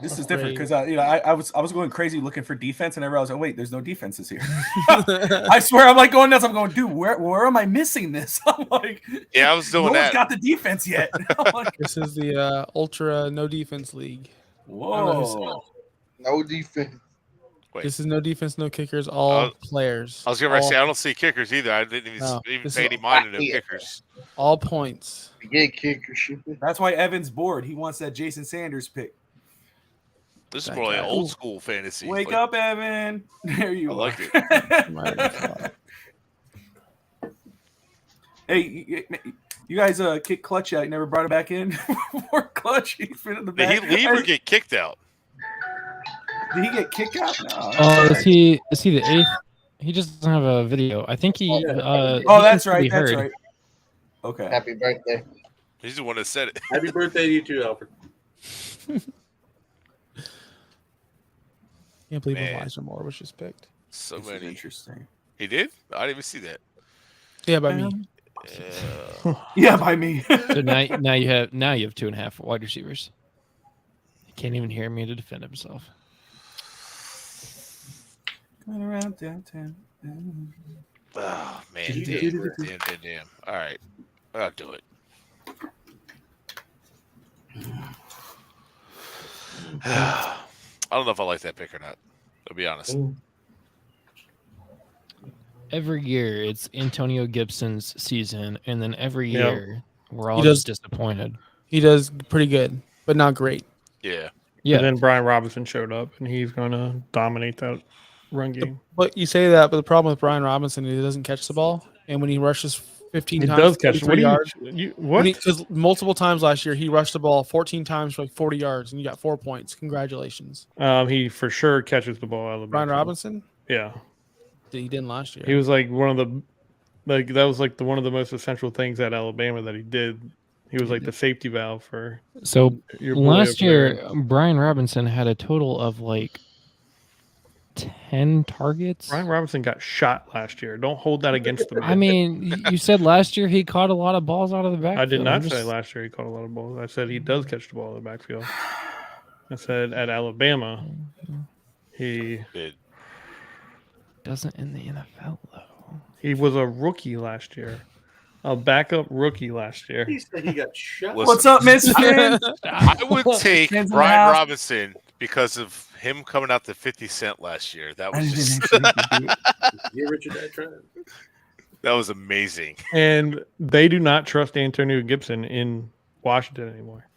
This is different because I was going crazy looking for defense, and I realized, oh wait, there's no defenses here. I swear, I'm like going nuts. I'm going, dude, where am I missing this? I'm like, yeah, I was doing no one's that. got the defense yet. I'm like, This is the ultra no defense league. whoa. No defense. Wait. This is no defense, no kickers, all players. I was going to say, I don't see kickers either. I didn't even, No, even this pay is any mind to them kickers. all points. Yeah, kicker shit. That's why Evan's bored. He wants that Jason Sanders pick. This is That more like guy. old school fantasy. Wake like, up, Evan. There you I are. like it. Hey, you guys kicked Clutch out. You never brought him back in for Clutch. He's been in the Did back. he leave or get kicked out? Did he get kicked out? No. Oh, is he the 8th? He just doesn't have a video. I think he. Oh, he that's can be right. That's heard. right. Okay. Happy birthday. He's the one that said it. Happy birthday to you too, Alfred. Can't believe Man. Elijah Moore was just picked. So This is many. interesting. He did? I didn't even see that. Yeah, by me. Yeah, by me. So now you have 2.5 wide receivers. He can't even hear me to defend himself. Going around downtown. Oh, man. Damn. All right. I'll do it. I don't know if I like that pick or not. I'll be honest. Every year it's Antonio Gibson's season, and then every Yep. year we're all does- just disappointed. He does pretty good, but not great. Yeah. Yeah. And then Brian Robinson showed up, and he's going to dominate that run game. But you say that, but the problem with Brian Robinson is he doesn't catch the ball, and when he rushes 15 He times, does catch. 33 What do yards. what? Because multiple times last year he rushed the ball 14 times for like 40 yards, and you got 4 points. Congratulations, He for sure catches the ball out of the Brian backfield. Robinson. Yeah, He didn't last year. he was like one of the that was like one of the most essential things at Alabama that he did. He was like the safety valve for So your boy last up there. year, Brian Robinson had a total of like 10 targets. Brian Robinson got shot last year. Don't hold that against him. I mean, you said last year he caught a lot of balls out of the backfield. I did I'm not just- say last year he caught a lot of balls. I said he does catch the ball in the backfield. I said at Alabama, he Did. Doesn't in the NFL though. was a rookie last year. a backup rookie last year. He said he got shot. What's up, Miss Finn? I would take Fans in the Brian house. Robinson because of him coming out to 50 Cent last year. That was just You're Richard Dad trying. that was amazing. And they do not trust Antonio Gibson in Washington anymore.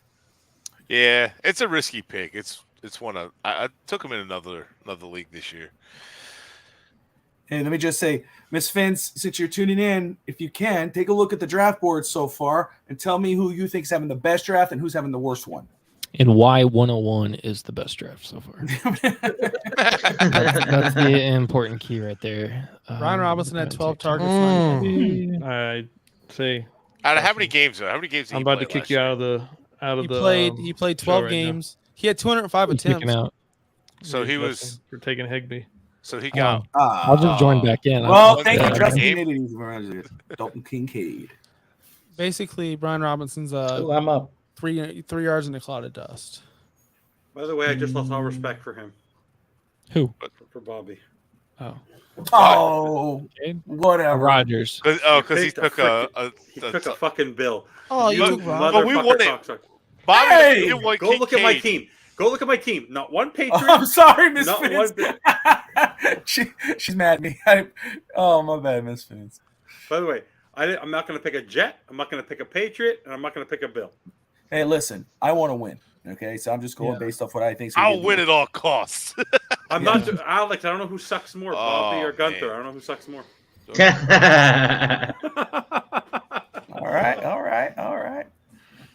Yeah, it's a risky pick. It's one of I took him in another league this year. Hey, let me just say, Miss Vince, since you're tuning in, if you can, take a look at the draft board so far and tell me who you think's having the best draft and who's having the worst one. And why 101 is the best draft so far. that's the important key right there. Brian Robinson had 12 targets. I see. Out of how many games? How many games? Did I'm he about play to kick last you year? out of the He played 12 right games. He had 205 He's kicking attempts. out. So he was. for taking Higby. So he got. I'll just join back in. Well, thank you, Yeah. Justin. Dalton Kincaid. Basically, Brian Robinson's I'm up. 3 yards in a cloud of dust. By the way, I just lost all respect for him. Who? For Bobby. Oh, whatever. Rodgers. Because he took He took a fucking bill. Oh, you took motherfucker But we won it. cocksucker. Bobby, Hey! you didn't want Go look at my Kincaid. team. Go look at my team. Not one Patriot. I'm sorry, Miss Not Vince. one She's mad at me. Oh, my bad, Miss Vince. By the way, I'm not going to pick a Jet. I'm not going to pick a Patriot, and I'm not going to pick a Bill. Hey, listen, I want to win. Okay, so I'm just going based off what I think. I'll win at all costs. I'm not, Alex. I don't know who sucks more, Bobby or Gunther. man. I don't know who sucks more. All right.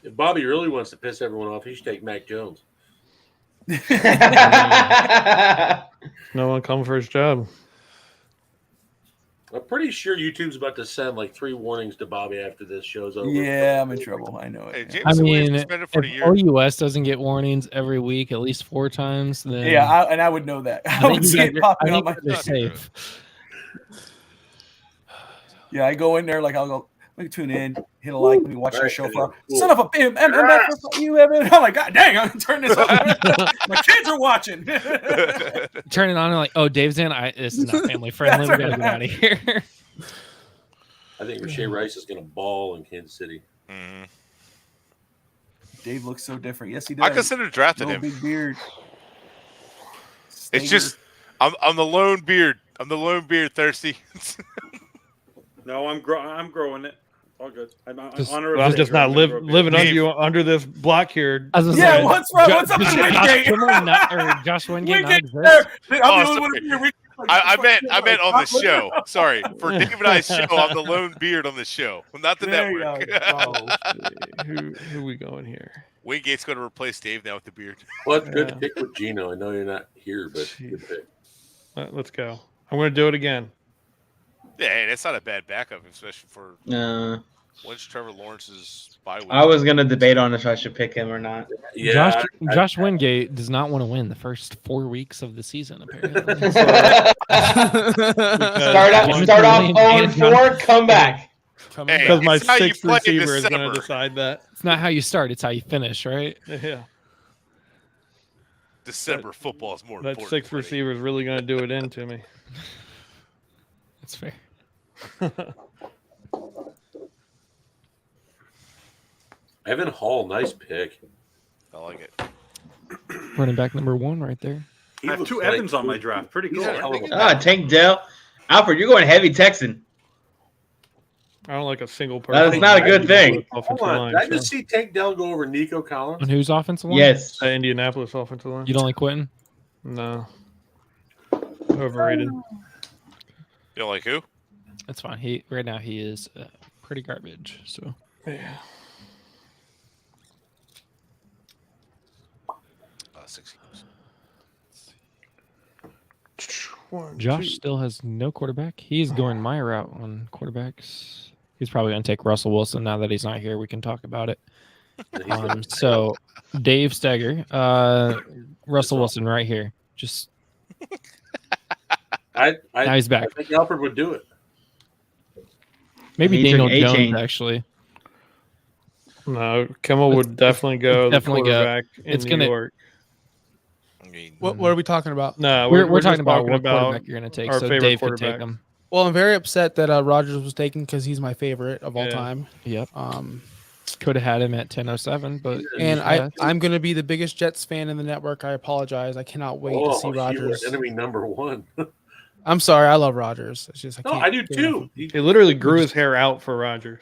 If Bobby really wants to piss everyone off, he should take Mac Jones. No one come for his job. I'm pretty sure YouTube's about to send like 3 warnings to Bobby after this show's over. Yeah, I'm in trouble. I know Hey, it. James I Williams mean, suspended for the if year. OUS doesn't get warnings every week, at least 4 times, then Yeah, I would know that. I think would you see guys it are- popping I on my. think they're safe. Yeah, I go in there like I'll go. Let me tune in, hit a like, let me watch the Right, show and for. then- Son of a bitch! You Evan. I'm like, God dang! I'm gonna turn this off. My kids are watching. Turn it on and like, oh, Dave's in. This is not family friendly. We gotta get out of here. I think Rashae Rice is going to ball in Kansas City. Mhm. Dave looks so different. Yes, he does. I considered drafting No him. big beard. It's just I'm the lone beard. I'm the lone beard thirsty. No, I'm growing it. All good. I'm Just, honored. I'm just not living under this block here. Yeah, what's wrong? What's up with Wingate? Josh Wingate not Wingate exist? there. Oh, I'm the only one here. I meant on the show. Sorry. For Dave and I's show, I'm the lone beard on the show. Not the There you network. Who we going here? Wingate's going to replace Dave now with the beard. Well, it's good pick with Gino. I know you're not here, but good pick. Let's go. I'm going to do it again. Yeah, hey, that's not a bad backup, especially for once Trevor Lawrence's bye week. I was gonna debate on if I should pick him or not. Yeah, Josh Wingate does not want to win the first 4 weeks of the season, apparently. Start off 0-4, come back. Hey, Because my it's how you sixth play in receiver is going to December. decide that. It's not how you start; it's how you finish, right? Yeah, December football is more that important. sixth buddy. receiver is really going to do it into me. That's fair. Evan Hall, nice pick. I like it. Running back number 1 right there. I have 2 Evans on my draft. Pretty cool. Tank Dell. Alfred, you're going heavy Texan. I don't like a single person. That's not a good thing. Hold on. Did I just see Tank Dell go over Nico Collins? On whose offensive line? Yes. The Indianapolis offensive line. You don't like Quentin? No. Overrated. You don't like who? That's fine. Right now he is pretty garbage. So Yeah. 6 One, Josh two. still has no quarterback. He's going my route on quarterbacks. He's probably going to take Russell Wilson now that he's not here. We can talk about it. So Dave Steger, Russell Wilson right here. Just now he's back. I think Alfred would do it. Maybe He Daniel took A-Chain. Jones actually. No, Kimmel would definitely go. Definitely the go. quarterback in It's New gonna- York. I mean, What are we talking about? No, We're just talking about what about quarterback you're going to take. our So favorite Dave could take quarterback. him. Well, I'm very upset that Rogers was taken because he's my favorite of all time. Yep. Could have had him at 10:07, but and I'm going to be the biggest Jets fan in the network. I apologize. I cannot wait to see You were Rogers. enemy number one. I'm sorry. I love Rogers. It's just I do too. He literally grew his hair out for Rogers.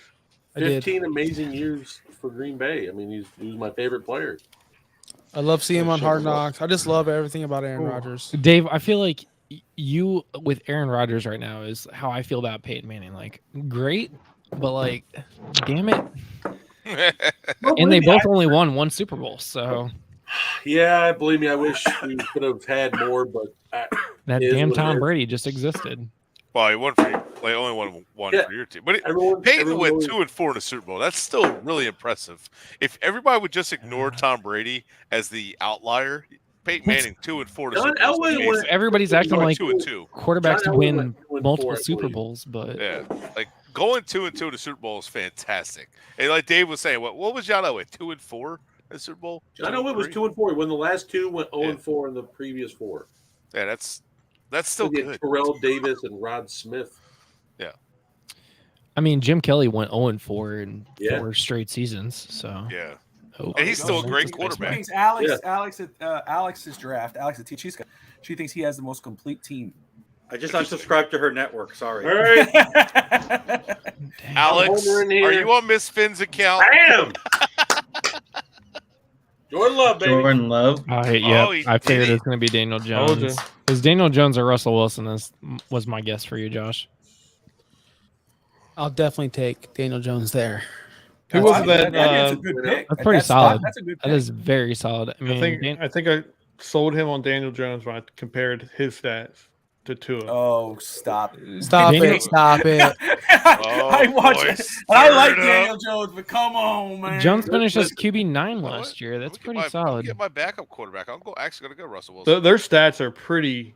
15 amazing years for Green Bay. I mean, he was my favorite player. I love seeing him on Hard Knocks. I just love everything about Aaron Rodgers. Dave, I feel like you with Aaron Rodgers right now is how I feel about Peyton Manning. Like, great, but like, damn it. And they both only won one Super Bowl, so. Yeah, believe me, I wish we could have had more, but that damn Tom Brady just existed. Well, he won only won one for your team, but Peyton went 2-4 in the Super Bowl. That's still really impressive. If everybody would just ignore Tom Brady as the outlier, Peyton Manning 2-4 in the Super Bowl. Everybody's acting like 2-2. Quarterbacks win multiple Super Bowls, but yeah, like going 2-2 in the Super Bowl is fantastic. And like Dave was saying, what was John Elway 2-4 in the Super Bowl? John Elway was 2-4. He won the last two, went 0-4 in the previous four. Yeah, that's still good. Terrell Davis and Rod Smith. Yeah. I mean, Jim Kelly went 0-4 in 4 straight seasons. So yeah, and he's still a great quarterback. Alex's draft. Alex, she thinks he has the most complete team. I just unsubscribed to her network. Sorry. All right. Alex, are you on Miss Finn's account? I am. Jordan Love, baby. Jordan Love. I figured it's going to be Daniel Jones. Is Daniel Jones or Russell Wilson? Was my guess for you, Josh. I'll definitely take Daniel Jones there. Who was that? That's a good pick. That's pretty solid. That's a good pick. That is very solid. I mean, I think I sold him on Daniel Jones when I compared his stats to Tua. Oh, stop it. Stop it. I watch it. I like Daniel Jones, but come on, man. Jones finished as QB9 last year. That's pretty solid. Get my backup quarterback. I'm actually going to go Russell Wilson. Their stats are pretty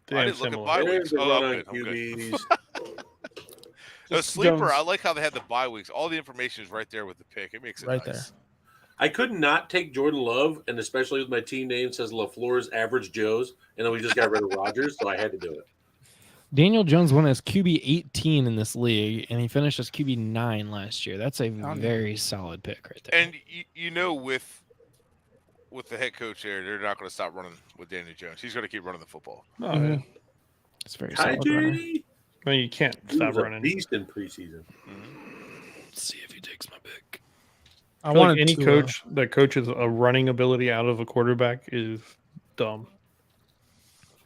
damn similar. similar. There's QBs. A sleeper. Jones. I like how they had the bye weeks. All the information is right there with the pick. It makes it right nice. there. I could not take Jordan Love, and especially with my team name says LaFleur's Average Joes, and then we just got rid of Rodgers, so I had to do it. Daniel Jones won as QB 18 in this league, and he finished as QB 9 last year. That's a very solid pick right there. And with the head coach there, they're not going to stop running with Daniel Jones. He's going to keep running the football. It's very solid. I mean, you can't stop running. Beast in preseason. Let's see if he takes my pick. I want any coach that coaches a running ability out of a quarterback is dumb.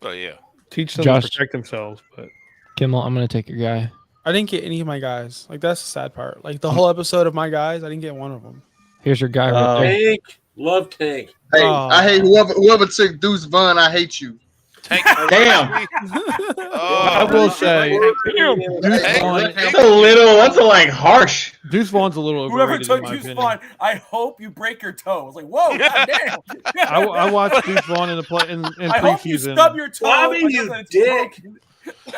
Oh yeah. Teach them Josh, to protect themselves, but Kimmel, I'm gonna take your guy. I didn't get any of my guys. Like that's the sad part. Like the whole episode of my guys, I didn't get one of them. Here's your guy right there. Tank, love Tank. Hey, I hate whoever took Deuce Vaughn. I hate you. Tank. Damn. I will say, That's a little. That's like harsh. Deuce Vaughn's a little Whoever overrated. took Deuce Vaughn, I hope you break your toe. I was like, whoa, goddamn. I watched Deuce Vaughn in preseason. I hope you stub your toe. Bobby, you dick.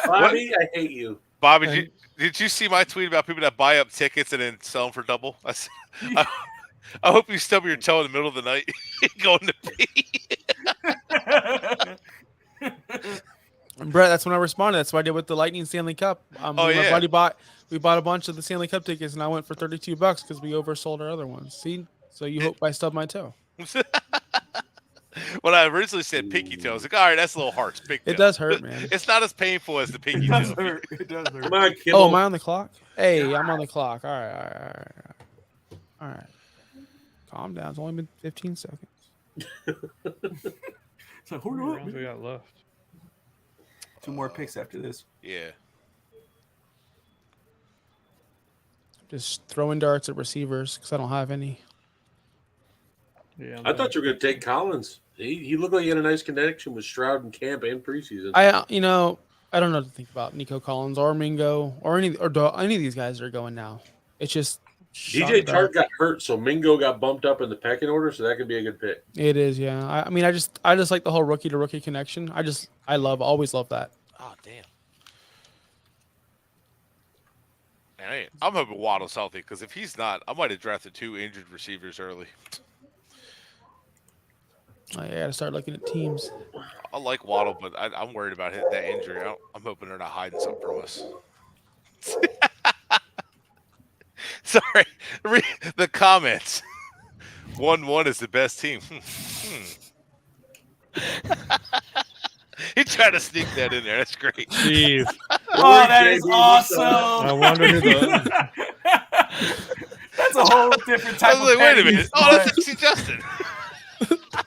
Bobby, I hate you. Bobby, did you see my tweet about people that buy up tickets and then sell them for double? I hope you stub your toe in the middle of the night going to pee. Brett, that's when I responded. That's what I did with the Lightning Stanley Cup. My buddy bought a bunch of the Stanley Cup tickets, and I went for $32 because we oversold our other ones. See, so you hope I stub my toe. When I originally said pinky toe, I was like, all right, that's a little harsh. Big toe. It does hurt, man. It's not as painful as the pinky toe. It does hurt. Come on, Kimmel. Oh, am I on the clock? Hey, I'm on the clock. All right. Calm down. It's only been 15 seconds. So How many rounds we got left? 2 more picks after this. Yeah. Just throwing darts at receivers because I don't have any. Yeah, I thought you were going to take Collins. He looked like he had a nice connection with Stroud in camp and preseason. I don't know what to think about Nico Collins or Mingo or any of these guys that are going now. It's just DJ Chark got hurt, so Mingo got bumped up in the pecking order, so that could be a good pick. It is, yeah. I mean, I just like the whole rookie to rookie connection. Always love that. Oh, damn. Man, I'm hoping Waddle's healthy because if he's not, I might have drafted 2 injured receivers early. I gotta start looking at teams. I like Waddle, but I'm worried about that injury. I'm hoping they're not hiding something from us. Sorry, the comments. 1-1 is the best team. He tried to sneak that in there. That's great. Jeez. Oh, that is awesome. I wonder who the That's a whole different type I was of like, wait a petty minute. Oh, that's actually Justin.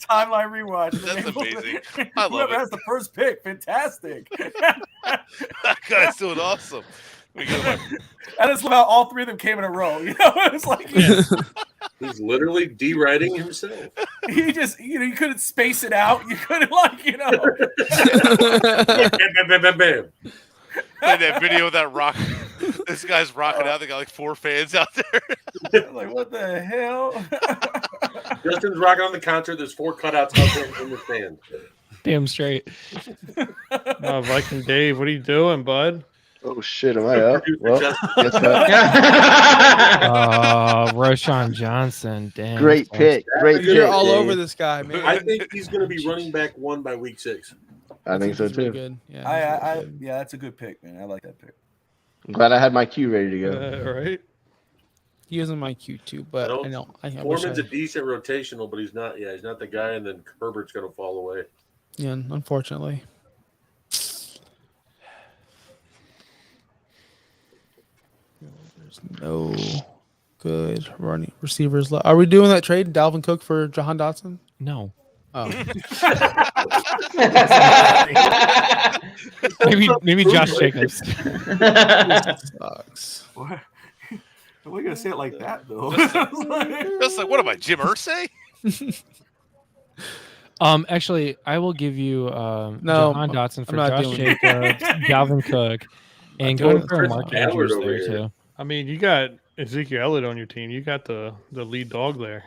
timeline rewatch. That's amazing. I love Whoever it. has the first pick, fantastic. That guy's doing awesome. We go back. I just love how all three of them came in a row. You know, it's like He's literally de-writing himself. he just, you couldn't space it out. You couldn't Bam, bam, bam, bam. Like that video of that rock. This guy's rocking out. They got like 4 fans out there. Like, what the hell? Justin's rocking on the concert. There's 4 cutouts out there in the stand. Damn straight. Viking Dave, what are you doing, bud? Oh shit, am I up? Well, guess what? Roshan Johnson. Damn. Great pick. Great pick. You're all Dave. over this guy, man. I think he's going to be running back 1 by week 6. I think so he's really too. good. Yeah, Yeah, that's a good pick, man. I like that pick. I'm glad I had my cue ready to go. Right? he was in my queue too, but I know. I wish Foreman's I, a decent rotational, but he's not. Yeah, he's not the guy. And then Herbert's going to fall away. yeah, unfortunately. There's no good running receivers left. Are we doing that trade, Dalvin Cook for Jahan Dotson? No. Oh, maybe Josh Jacobs. sucks. What? Are we gonna say it like that though? That's like, what am I, Jim Irsay? Actually, I will give you No, Jahan Dotson for I'm not Josh doing Jacobs, Dalvin Cook, and going for Mark Andrews over there here. too. I mean, you got Ezekiel Elliott on your team. You got the lead dog there.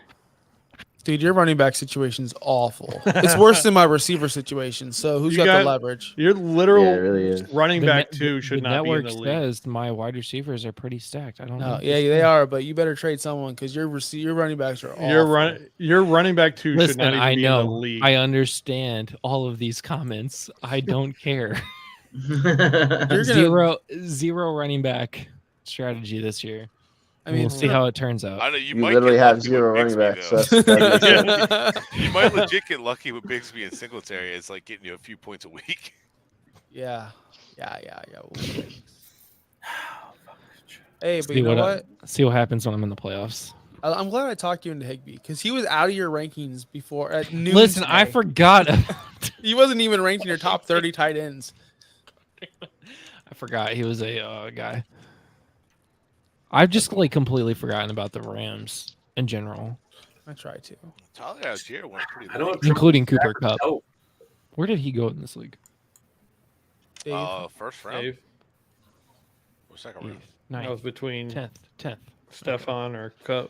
Dude, your running back situation's awful. It's worse than my receiver situation. So who's got the leverage? Your literal Yeah, it really is. running back 2 should the not be in network the league. says my wide receivers are pretty stacked. I don't know. No, yeah, they are, but you better trade someone because your running backs are awful. Your running back 2 should Listen, not even I be in know. the league. I understand all of these comments. I don't care. You're Zero running back strategy this year. I mean, we'll see how it turns out. I know You might literally get have lucky 0 with running Bigsby, backs. though. So that makes sense. You might legit get lucky with Bigsby and Singletary. It's like getting you a few points a week. yeah. Hey, but you know what? See what happens when I'm in the playoffs. I'm glad I talked you into Higbee because he was out of your rankings before at noon. Listen, I today. forgot. He wasn't even ranked in your top 30 tight ends. I forgot he was a guy. I've just completely forgotten about the Rams in general, I tried to. Tyler Algier went pretty I don't late. including Cooper Kupp. Oh, Where did he go in this league? Dave. First round Dave, or second round? I was between 10th. Stefan or Cup,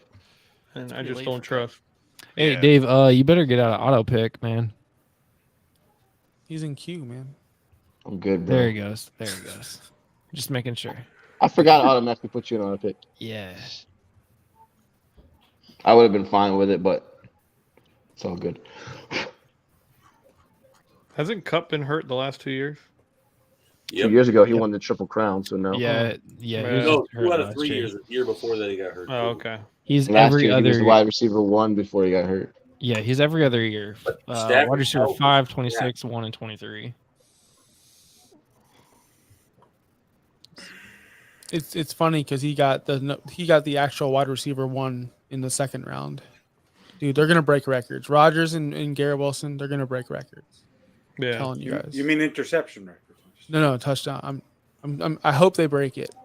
and I pretty just late don't for trust. Hey, Yeah. Dave, you better get out of auto pick, man. He's in queue, man. I'm good, bro. There he goes. Just making sure. I forgot to automatically put you in on a pick. Yeah. I would have been fine with it, but it's all good. Hasn't Cup been hurt the last 2 years? 2 years ago, he won the Triple Crown, so no. Yeah. Yeah. He was no, hurt 2 out of last 3 year. years. The year before that, he got hurt. Oh, okay. He's Last every year, he was other. the wide receiver 1 before he got hurt. Yeah, he's every other year. Stafford Wide receiver out. 5, 26, 1, and 23. It's funny because he got the actual wide receiver 1 in the second round. Dude, they're gonna break records. Rodgers and Garrett Wilson, they're gonna break records. I'm Yeah. telling you guys. You mean interception record? No, touchdown. I hope they break it.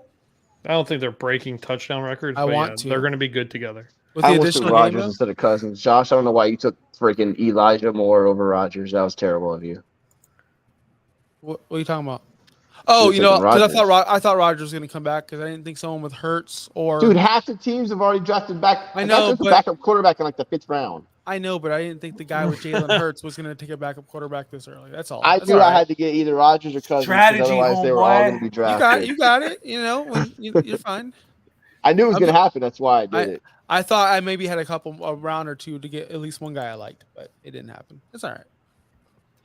I don't think they're breaking touchdown records. I but want yeah, to. They're going to be good together. With I the almost took additional game, Rodgers though? instead of Cousins. Josh, I don't know why you took freaking Elijah Moore over Rodgers. That was terrible of you. What are you talking about? Oh, You were because taking I thought Rodgers was gonna come back because I didn't think someone with Hurts or Dude, half the teams have already drafted back. I know, the but- backup quarterback in like the 5th round. I know, but I didn't think the guy with Jalen Hurts was gonna take a backup quarterback this early. That's all. I That's knew all I right. had to get either Rodgers or Cousins. Strategy, Otherwise, they were all homeboy. going to be You drafted. got it. You're fine. I knew it was going to happen. That's why I did it. I thought I maybe had a round or two to get at least one guy I liked, but it didn't happen. It's all right.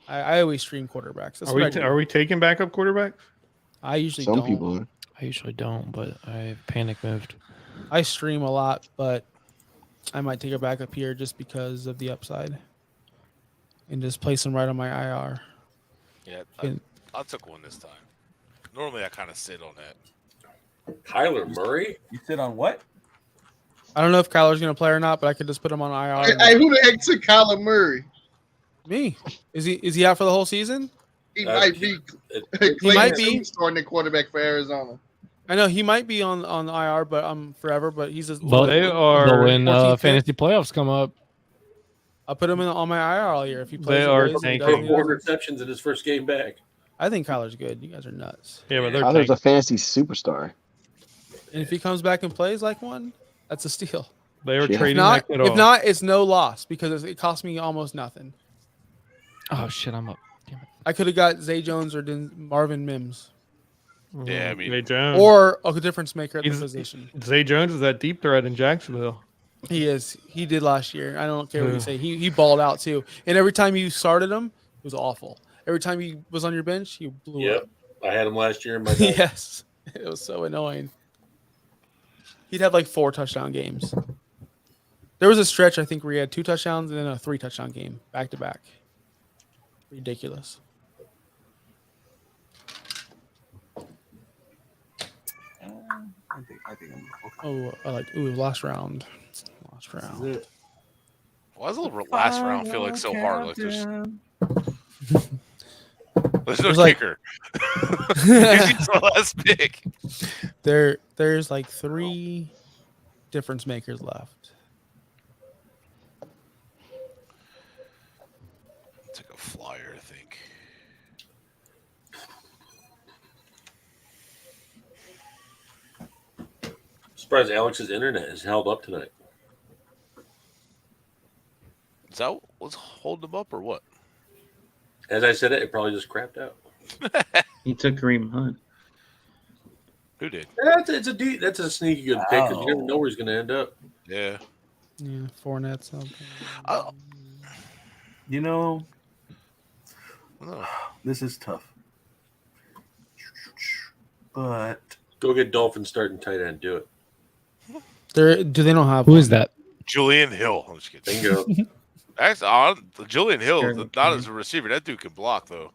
I always stream quarterbacks. That's what I do. Are we taking backup quarterbacks? I usually Some don't. people are. I usually don't, but I panic moved. I stream a lot, but I might take a backup here just because of the upside, and just place him right on my IR. Yeah, I took one this time. Normally, I kind of sit on that. Kyler Murray? You sit on what? I don't know if Kyler's going to play or not, but I could just put him on IR. Hey, who the heck took Kyler Murray? Me? Is he out for the whole season? He might be. He might be starting the quarterback for Arizona. I know he might be on IR, but forever. But he's a. But They are when fantasy playoffs come up. I'll put him on my IR all year if he plays. They are tanking. 4 receptions in his first game back. I think Kyler's good. You guys are nuts. Yeah, but Kyler's a fantasy superstar. And if he comes back and plays like one, that's a steal. They are trading. If not, it's no loss because it cost me almost nothing. Oh shit! I'm up. Damn it. I could have got Zay Jones or Marvin Mims. Yeah, I mean, Zay Jones. Or a difference maker at the position. Zay Jones is that deep threat in Jacksonville. He is. He did last year. I don't care what you say. He balled out too. And every time you started him, it was awful. Every time he was on your bench, he blew up. I had him last year in my Yes. It was so annoying. He'd have like 4 touchdown games. There was a stretch, I think, where he had 2 touchdowns and then a 3 touchdown game back to back. Ridiculous. I think I'm okay. Oh, I like. Last round. Last round. Why does the last round feel like so hard? Like there's no kicker. He's the last pick. There's like 3 difference makers left. Take a flyer, I think. Surprised Alex's internet is held up tonight. Is that what's holding him up or what? As I said it probably just crapped out. He took Kareem Hunt. Who did? That's a sneaky good pick because you never know where he's going to end up. Yeah. Yeah, Fournette's up. You know, this is tough. But go get Dolphins starting tight end. Do it. Do they don't have who is that? Julian Hill. I'm just kidding. Bingo. Actually, Julian Hill, not as a receiver. That dude can block though.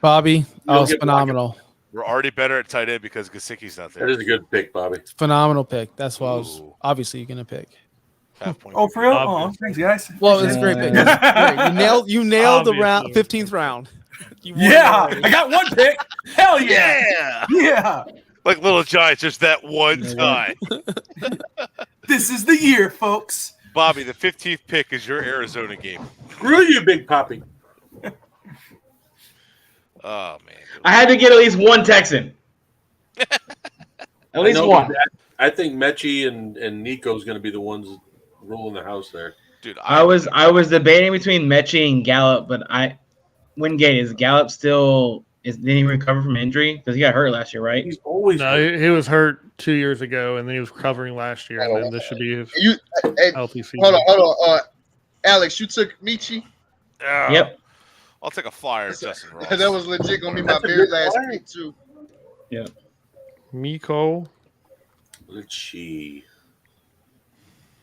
Bobby, was phenomenal. We're already better at tight end because Gesicki's not there. That is a good pick, Bobby. Phenomenal pick. That's what I was obviously going to pick. Oh, for real? Oh, thanks, guys. Well, it's a great pick. Great. You nailed the round, 15th round. I got one pick. Hell yeah. Yeah. Like Little Giants, just that one time. This is the year, folks. Bobby, the 15th pick is your Arizona game. Screw you, Big Poppy. Oh, man. I had to get at least one Texan. At least one. I think Mechie and Nico's going to be the ones ruling the house there. Dude, I was debating between Mechie and Gallup, but Wingate, is Gallup still didn't he recover from injury? Because he got hurt last year, right? He's always he was hurt 2 years ago, and then he was recovering last year, and then this should be his healthy season. Hold on. Alex, you took Michi? Yep. I'll take a flyer, Justin Ross. That was legit going to be my very last pick, too. Yeah. Miko. Let's see.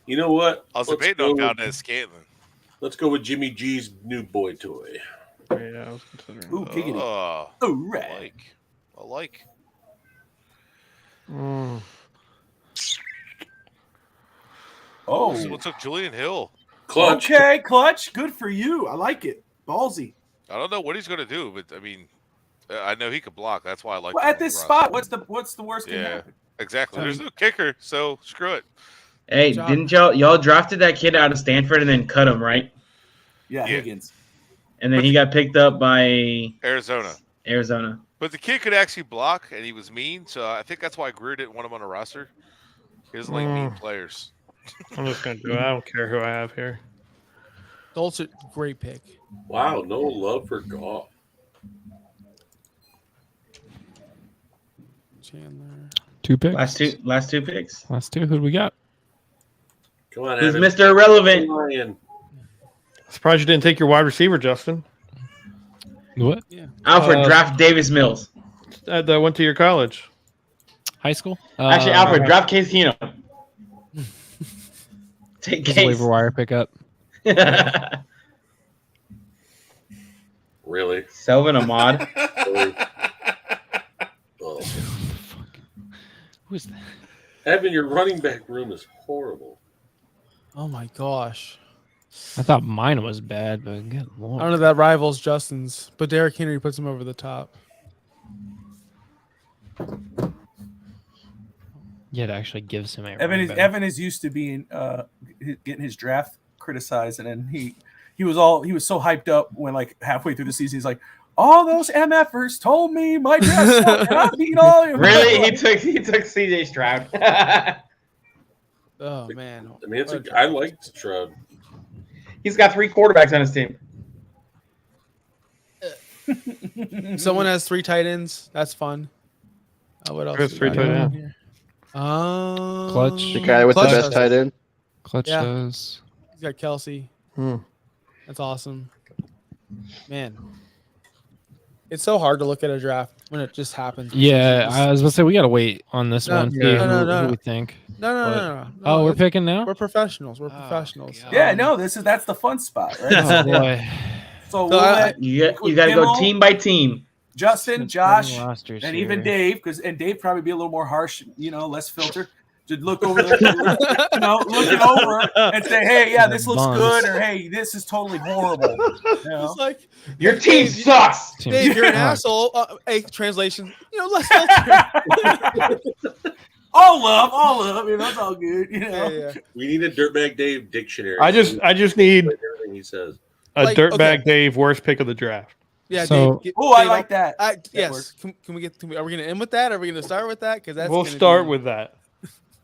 You know what? I was debating on Valdez Scantling. Let's go with Jimmy G's new boy toy. Yeah, I was considering. Ooh, kickity. All right. I like. Oh. Someone took Julian Hill. Clutch. Okay, clutch. Good for you. I like it. Ballsy. I don't know what he's going to do, but I mean, I know he could block. That's why I like. Well, at this spot, what's the worst can happen? Exactly. There's no kicker, so screw it. Hey, didn't y'all drafted that kid out of Stanford and then cut him, right? Yeah, Higgins. And then he got picked up by Arizona. But the kid could actually block, and he was mean, so I think that's why Greer didn't want him on a roster. He doesn't like mean players. I'm just going to do it. I don't care who I have here. Dulcet, great pick. Wow, no love for Goff. Chandler. 2 picks. Last two picks. Last 2. Who do we got? Come on, Who's Evan. Mr. Irrelevant? Ryan. Surprised you didn't take your wide receiver, Justin. What? Alfred, draft Davis Mills. That went to your college. High school? Actually, Alfred, draft Case Keenum. Take Just Case. waiver wire pickup. Really? Selvin Ahmad. Oh. Who is that? Evan, your running back room is horrible. Oh my gosh. I thought mine was bad, but good I lord. don't know that rivals Justin's, but Derrick Henry puts him over the top. Yeah, it actually gives him a Evan is used to being getting his draft criticized, and then he was so hyped up when like halfway through the season he's like, all those MFers told me my draft sucked, and I beat all of them. Really? He took CJ Stroud. Oh man. I mean, I liked Stroud. He's got 3 quarterbacks on his team. Someone has 3 tight ends. That's fun. What else? Chris, we 3 got tight going end. here? Clutch. The guy with the Clutch best tight end. Clutch Yeah. does. He's got Kelsey. Hmm. That's awesome. Man. It's so hard to look at a draft when it just happens. Yeah, I was gonna say we gotta wait on this No, one. See no. who we think. No. Oh, we're picking now. We're professionals. We're professionals. God. Yeah, no, that's the fun spot, right? Oh boy. So we'll let You got to go Kimmel, team by team. Justin, Josh, Rosters and even here. Dave, and Dave probably be a little more harsh, less filter. To look over there, look it over and say, "Hey, yeah, this looks Buns. good," or "Hey, this is totally horrible." It's like Your team sucks. Dave, you're an asshole. Hey, translation. Let's filter. all love. That's all good. Yeah. We need a Dirtbag Dave dictionary. I just need everything he says. a Like, dirtbag okay. Dave worst pick of the draft. Yeah, So- Dave. Oh, I Dave, like that. Yes. works. Can we get? Are we going to end with that? Are we going to start with that? Because that's. We'll gonna start be- with that.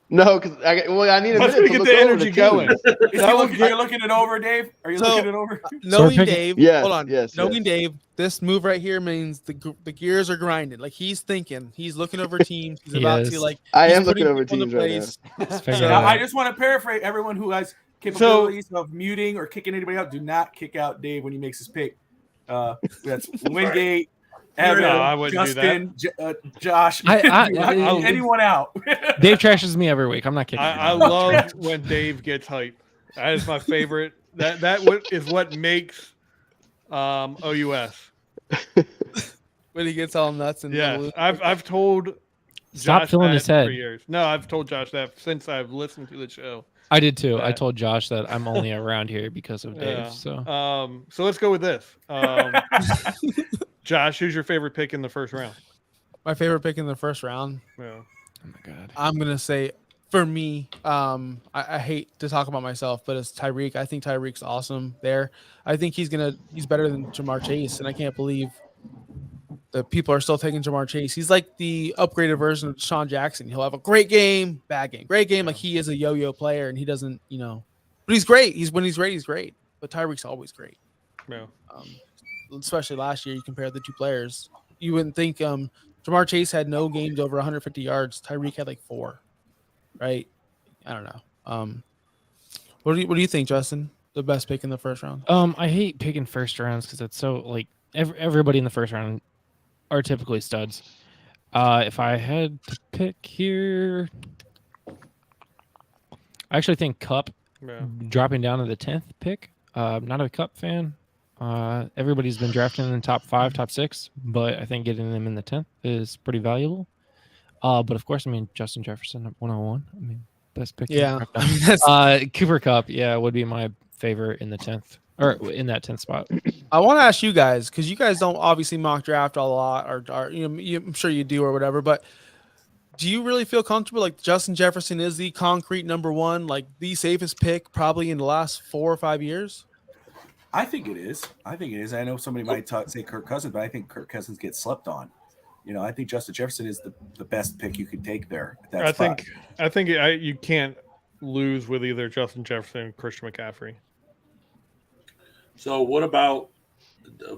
No, because I need a Once minute we to get look the over energy team. going. Are you looking it over, Dave? Are you So- looking it over? Knowing picking- Dave, Yes, hold on. yes, Knowing yes. Dave, this move right here means the gears are grinding. Like he's thinking, he's looking over teams. He's He about is. to like. I he's am looking putting over people in teams right place. Let's figure it So, out. I just want to paraphrase everyone who has capabilities of muting or kicking anybody out. Do not kick out Dave when he makes his pick. That's Wingate, Evan, No, I wouldn't do Justin, Josh. I- Do not kick anyone out. Dave trashes me every week. I'm not kicking. I him. love when Dave gets hyped. That is my favorite. That is what makes OUS. When he gets all nuts and Yeah, I've told Stop Josh filling that his head. for years. No, I've told Josh that since I've listened to the show. I did too. I Yeah. told Josh that I'm only around here because of Dave. Yeah. So So let's go with this. Josh, who's your favorite pick in the first round? my favorite pick in the first round. Yeah. oh my god. I'm gonna say for me, I hate to talk about myself, but it's Tyreek. I think Tyreek's awesome there. I think he's better than Jamar Chase, and I can't believe that people are still taking Jamar Chase. He's like the upgraded version of Sean Jackson. He'll have a great game, bad game, great game. Like he is a yo-yo player, and he doesn't, but he's great. When he's great, he's great. But Tyreek's always great. Yeah. Especially last year, you compare the two players. You wouldn't think Jamar Chase had no games over 150 yards. Tyreek had like 4. Right? I don't know. What do you think, Justin? The best pick in the first round? I hate picking first rounds because it's so like everybody in the first round are typically studs. If I had to pick here, I actually think Cup Yeah. dropping down to the 10th pick. Not a Cup fan. Everybody's been drafting in the top 5, top 6, but I think getting them in the 10th is pretty valuable. But of course, I mean Justin Jefferson at 101. I mean best pick. Yeah. Cooper Cup, yeah, would be my favorite in the 10th or in that 10th spot. I want to ask you guys, because you guys don't obviously mock draft a lot, or I'm sure you do or whatever, but do you really feel comfortable like Justin Jefferson is the concrete number one, like the safest pick probably in the last 4 or 5 years? I think it is. I know somebody might say Kirk Cousins, but I think Kirk Cousins gets slept on. I think Justin Jefferson is the best pick you could take there. At that I spot. think you can't lose with either Justin Jefferson and Christian McCaffrey. So what about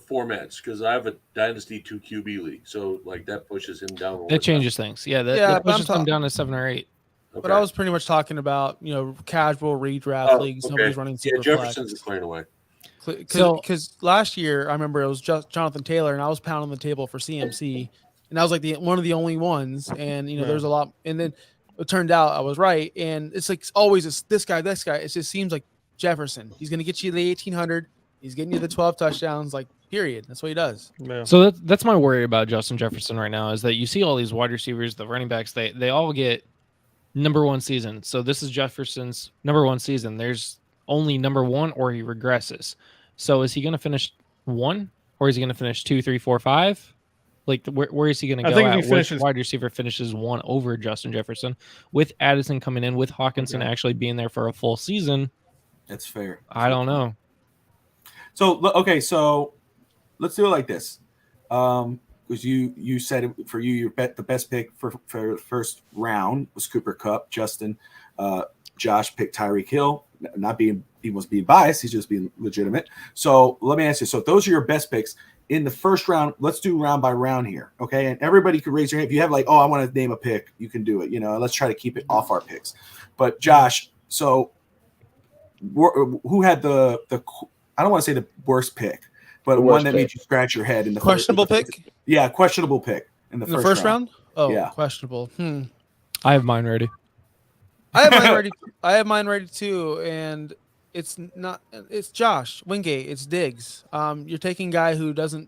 formats because I have a Dynasty 2 QB league, so like that pushes him down. That changes things. Yeah, Yeah, that but I'm pushes them down to 7 or 8. Okay. But I was pretty much talking about, casual redraft leagues. Okay. Nobody's running super Jefferson's flex. clearing away. Because last year I remember it was just Jonathan Taylor, and I was pounding the table for CMC, and I was like one of the only ones. And there's a lot, and then it turned out I was right. And it's like always it's this guy. It just seems like Jefferson. He's gonna get you the 1800. He's getting you the 12 touchdowns. Like period. That's what he does. Yeah. So that's my worry about Justin Jefferson right now is that you see all these wide receivers, the running backs, they all get number 1 season. So this is Jefferson's number 1 season. There's only number 1 or he regresses. So is he going to finish 1 or is he going to finish 2, 3, 4, 5? Like where is he going to go? I think at? if he finishes, which wide receiver finishes 1 over Justin Jefferson with Addison coming in, with Hawkinson actually being there for a full season? That's fair. I don't know. So let's do it like this. Because you said for you, the best pick for the first round was Cooper Kupp. Justin, Josh picked Tyreek Hill. He was being biased. He's just being legitimate. So let me ask you. So those are your best picks in the first round. Let's do round by round here, okay? And everybody could raise their hand if you have I want to name a pick. You can do it. Let's try to keep it off our picks. But Josh, so who had the I don't want to say the worst pick, but one that made you scratch your head in the questionable pick. Yeah, questionable pick in the first round. Oh, yeah, questionable. I have mine ready. I have mine ready too, and it's Josh Wingate. It's Diggs. You're taking a guy who I don't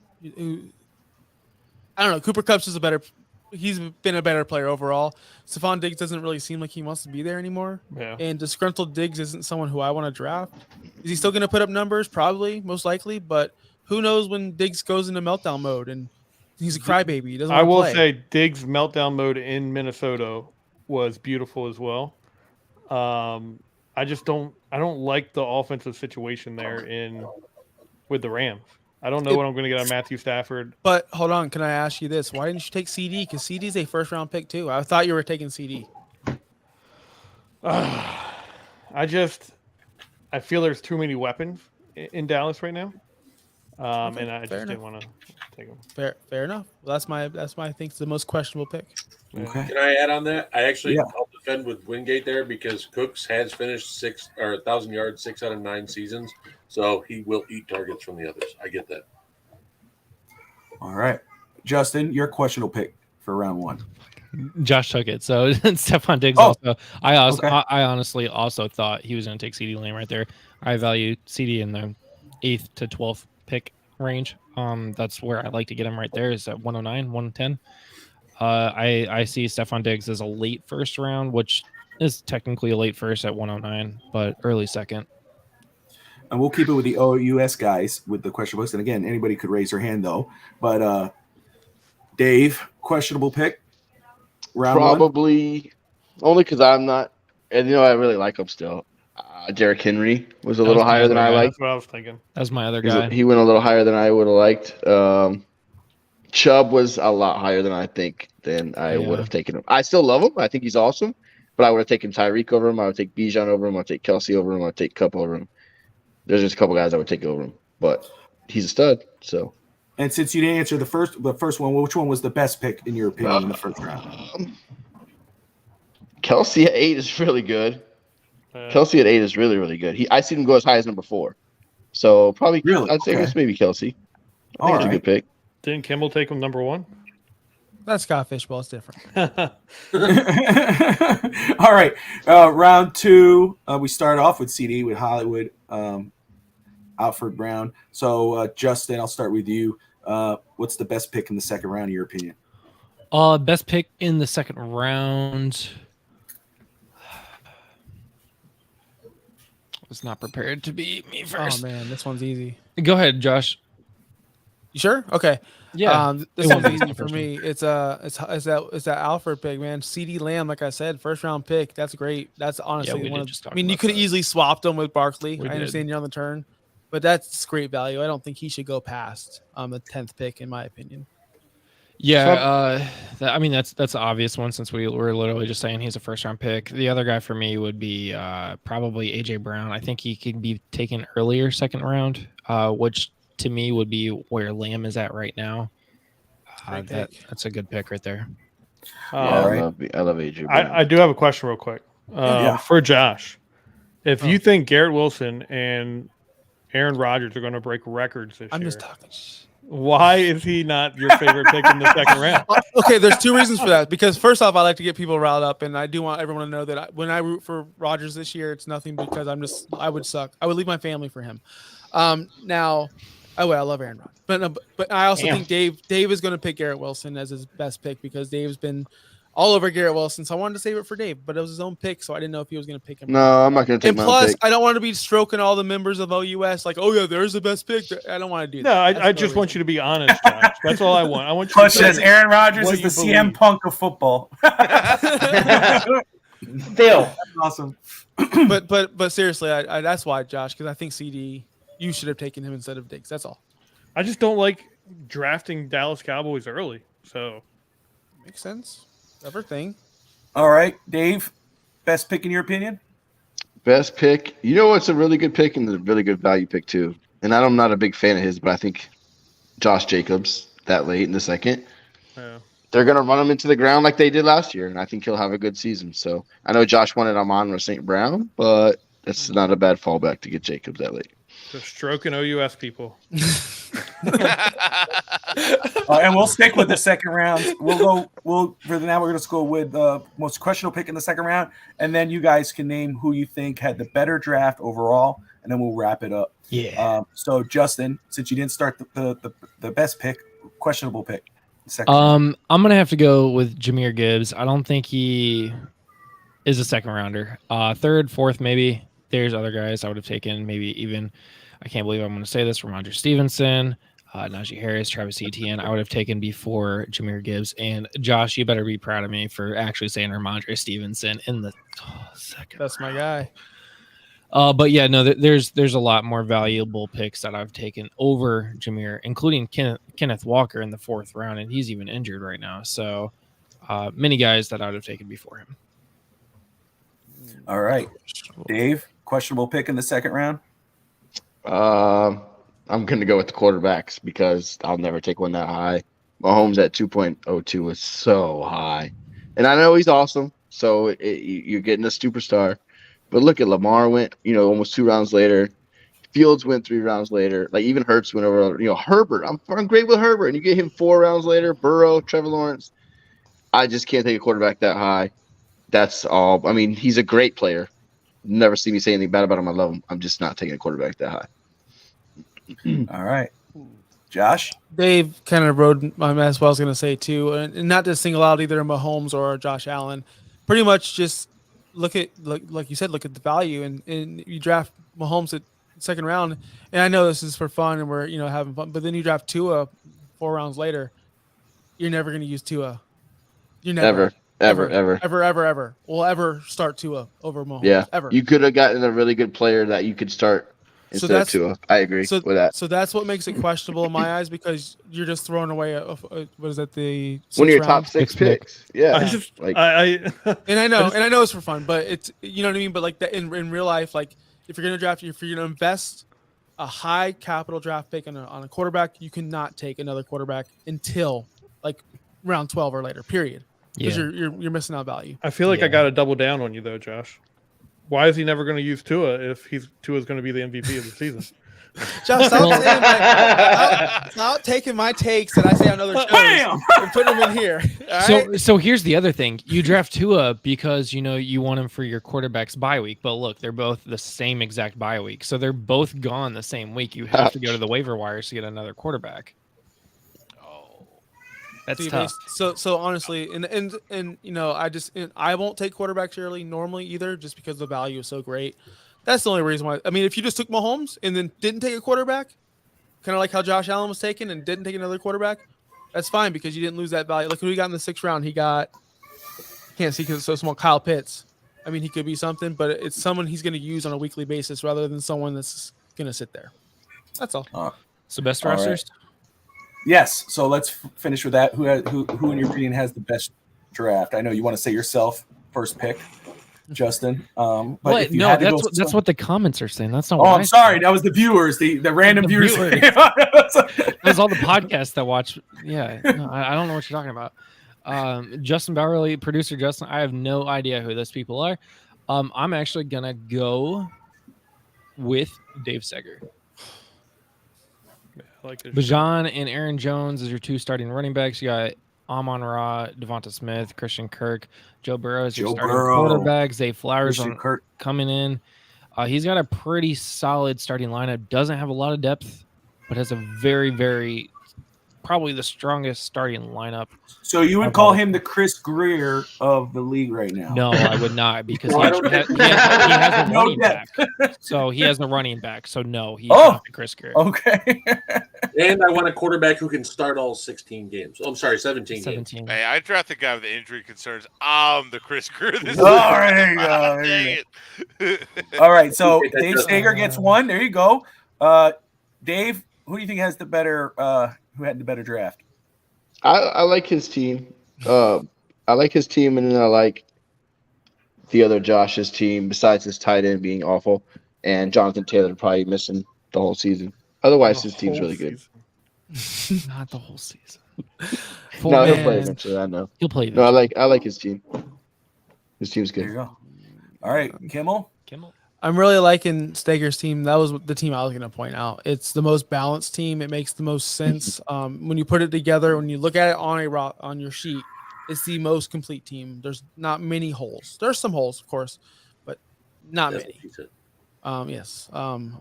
know. Cooper Kupp's just he's been a better player overall. Stephon Diggs doesn't really seem like he wants to be there anymore. Yeah. And disgruntled Diggs isn't someone who I want to draft. Is he still going to put up numbers? Probably, most likely. But who knows when Diggs goes into meltdown mode and he's a crybaby. He doesn't. I will play. say Diggs' meltdown mode in Minnesota was beautiful as well. I don't like the offensive situation there with the Rams. I don't know what I'm going to get on Matthew Stafford. But hold on, can I ask you this? Why didn't you take CD? Because CD's a first round pick too. I thought you were taking CD. I feel there's too many weapons in Dallas right now, and I just didn't want to take them. Fair enough. Well, that's my I think the most questionable pick. Okay. Can I add on that? I actually I'll defend with Wingate there because Cooks has finished 1,000 yards 6 out of 9 seasons, so he will eat targets from the others. I get that. All right, Justin, your questionable pick for round 1. Josh took it. So Stephon Diggs also. I honestly also thought he was going to take CD Lamb right there. I value CD in the 8th to 12th pick range. That's where I like to get him right there. Is at 109, 110. I see Stephon Diggs as a late first round, which is technically a late first at 109, but early second. And we'll keep it with the OUS guys with the question books. And again, anybody could raise their hand though. But Dave, questionable pick. Round Probably only because I'm not, and I really like him still. Derrick Henry was a little higher than I liked. That's what I was thinking. That's my other guy. He went a little higher than I would have liked. Chubb was a lot higher than I think than I would have taken him. I still love him. I think he's awesome, but I would have taken Tyreek over him. I would take Bijan over him. I would take Kelsey over him. I would take Kupp over him. There's just a couple guys I would take over him, but he's a stud. So. And since you didn't answer the first one, which one was the best pick in your opinion in the first round? Kelsey at 8 is really good. Kelsey at 8 is really, really good. I see him go as high as number 4. So probably, I'd say it's maybe Kelsey. I think it's a good pick. Didn't Kimball take him number 1? That's Scott Fishbowl. It's different. All right. Round 2, we start off with CD with Hollywood, Alfred Brown. So, Justin, I'll start with you. What's the best pick in the second round, in your opinion? Best pick in the second round. I was not prepared to be me first. Oh man, this one's easy. Go ahead, Josh. You sure? Okay. Yeah. This one's easy for me. It's that Alfred pick, man. CD Lamb, like I said, first round pick. That's great. That's honestly one of. I mean, you could have easily swapped him with Barkley. I understand you're on the turn, but that's great value. I don't think he should go past the 10th pick, in my opinion. Yeah, I mean that's the obvious one since we were literally just saying he's a first round pick. The other guy for me would be probably AJ Brown. I think he could be taken earlier second round, which to me would be where Lamb is at right now. Great pick. That's a good pick right there. All right. I love Adrian Brown. I do have a question real quick for Josh. If you think Garrett Wilson and Aaron Rodgers are going to break records this I'm year, just talking. why is he not your favorite pick in the second round? Okay, there's two reasons for that. Because first off, I like to get people riled up, and I do want everyone to know that when I root for Rodgers this year, it's nothing because I would suck. I would leave my family for him. Now, I love Aaron Rodgers, but I also think Dave is going to pick Garrett Wilson as his best pick because Dave's been all over Garrett Wilson, so I wanted to save it for Dave, but it was his own pick, so I didn't know if he was going to pick him. No, I'm not going to take my own pick. I don't want to be stroking all the members of OUS like, oh yeah, there's the best pick. I don't want to do that. No, I just want you to be honest, Josh. That's all I want. I want you Plus, to as Aaron Rodgers is the CM Punk of football. Still, awesome. but seriously, I that's why, Josh, because I think CD, you should have taken him instead of Diggs. That's all. I just don't like drafting Dallas Cowboys early. So makes sense. Everything. All right, Dave, best pick in your opinion? Best pick. You know what's a really good pick and a really good value pick too. And I'm not a big fan of his, but I think Josh Jacobs that late in the second. Yeah. They're gonna run him into the ground like they did last year, and I think he'll have a good season. So I know Josh wanted Amon or St. Brown, but that's not a bad fallback to get Jacobs that late. Just stroking OUS people. And we'll stick with the second round. We'll for now. We're going to go with the most questionable pick in the second round, and then you guys can name who you think had the better draft overall, and then we'll wrap it up. Yeah. So Justin, since you didn't start the best pick, questionable pick. Second round. I'm gonna have to go with Jahmyr Gibbs. I don't think he is a second rounder. Third, fourth, maybe. There's other guys I would have taken. Maybe even. I can't believe I'm going to say this. Ramondre Stevenson, Najee Harris, Travis Etienne. I would have taken before Jahmyr Gibbs. And Josh, you better be proud of me for actually saying Ramondre Stevenson in the second. That's my guy. But yeah, no, there's a lot more valuable picks that I've taken over Jahmyr, including Kenneth Walker in the fourth round, and he's even injured right now. So many guys that I would have taken before him. All right, Dave, questionable pick in the second round. I'm going to go with the quarterbacks because I'll never take one that high. Mahomes at 2.02 is so high. And I know he's awesome, so you're getting a superstar. But look at Lamar went, almost 2 rounds later. Fields went 3 rounds later. Like even Hurts went over, Herbert. I'm great with Herbert. And you get him 4 rounds later. Burrow, Trevor Lawrence. I just can't take a quarterback that high. That's all. I mean, he's a great player. Never see me say anything bad about him. I love him. I'm just not taking a quarterback that high. All right. Josh? Dave kind of rode my mess, what I was going to say too. And not to single out either Mahomes or Josh Allen. Pretty much just look at, like you said, look at the value. And you draft Mahomes at second round. And I know this is for fun and we're, having fun. But then you draft Tua 4 rounds later. You're never going to use Tua. You're never. Ever will ever start Tua over Mahomes. Yeah, ever. You could have gotten a really good player that you could start instead of Tua. I agree with that. So that's what makes it questionable in my eyes because you're just throwing away what is that the one of your round? top 6 picks. Yeah, and I know it's for fun, but it's you know what I mean. But like that in real life, like if you're gonna invest a high capital draft pick on a quarterback, you cannot take another quarterback until like round 12 or later. Period. Because you're missing out value. I feel like I got to double down on you though, Josh. Why is he never going to use Tua if Tua's going to be the MVP of the season? Josh, stop taking my takes that I say on other shows and putting them in here. So here's the other thing: you draft Tua because you want him for your quarterback's bye week. But look, they're both the same exact bye week, so they're both gone the same week. You have to go to the waiver wires to get another quarterback. That's tough. So honestly, and I won't take quarterbacks early normally either, just because the value is so great. That's the only reason why. I mean, if you just took Mahomes and then didn't take a quarterback, kind of like how Josh Allen was taken and didn't take another quarterback, that's fine because you didn't lose that value. Like who he got in the 6th round, he got can't see because it's so small. Kyle Pitts. I mean, he could be something, but it's someone he's going to use on a weekly basis rather than someone that's going to sit there. That's all. So best rosters. Right. Yes. So let's finish with that. Who in your opinion has the best draft? I know you want to say yourself first pick. Justin. But What? if you No, had to that's go that's what the comments are saying. That's not. Oh, what I'm I sorry. said. That was the viewers, the random The viewers. viewers. That was all the podcasts that watch. Yeah, no, I don't know what you're talking about. Justin Bowerly, producer Justin. I have no idea who those people are. I'm actually gonna go with Dave Seger. I like this. Bajan and Aaron Jones as your two starting running backs. You got Amon Ra, Devonta Smith, Christian Kirk, Joe Burrow as your Joe starting Burrow. quarterback. Zay Flowers Christian Kirk. coming in. He's got a pretty solid starting lineup. Doesn't have a lot of depth, but has a very, very probably the strongest starting lineup. So you would call him the Chris Greer of the league right now? No, I would not because No, he I actually don't- he has a No running depth. back. So he has a running back. So no, he's Oh. not the Chris Greer. Okay. And I want a quarterback who can start all 16 games. Oh, I'm sorry, 17 games. 17. Hey, I drafted a guy with injury concerns. I'm the Chris Greer. This All right, there you go, there Dang you it. All right. So Okay, Dave that's- Stager gets one. There you go. Dave, who do you think has the better? Who had the better draft? I like his team. I like his team, and then I like the other Josh's team. Besides his tight end being awful, and Jonathan Taylor probably missing the whole season. Otherwise, his team's really good. Not the whole season. No, he'll play Man. eventually. I know. He'll play. No, I like his team. His team's There you good. go. All right, Kimmel. Kimmel. I'm really liking Stager's team. That was the team I was going to point out. It's the most balanced team. It makes the most sense when you put it together. When you look at it on your sheet, it's the most complete team. There's not many holes. There's some holes, of course, but not That's many. what he said. Yes,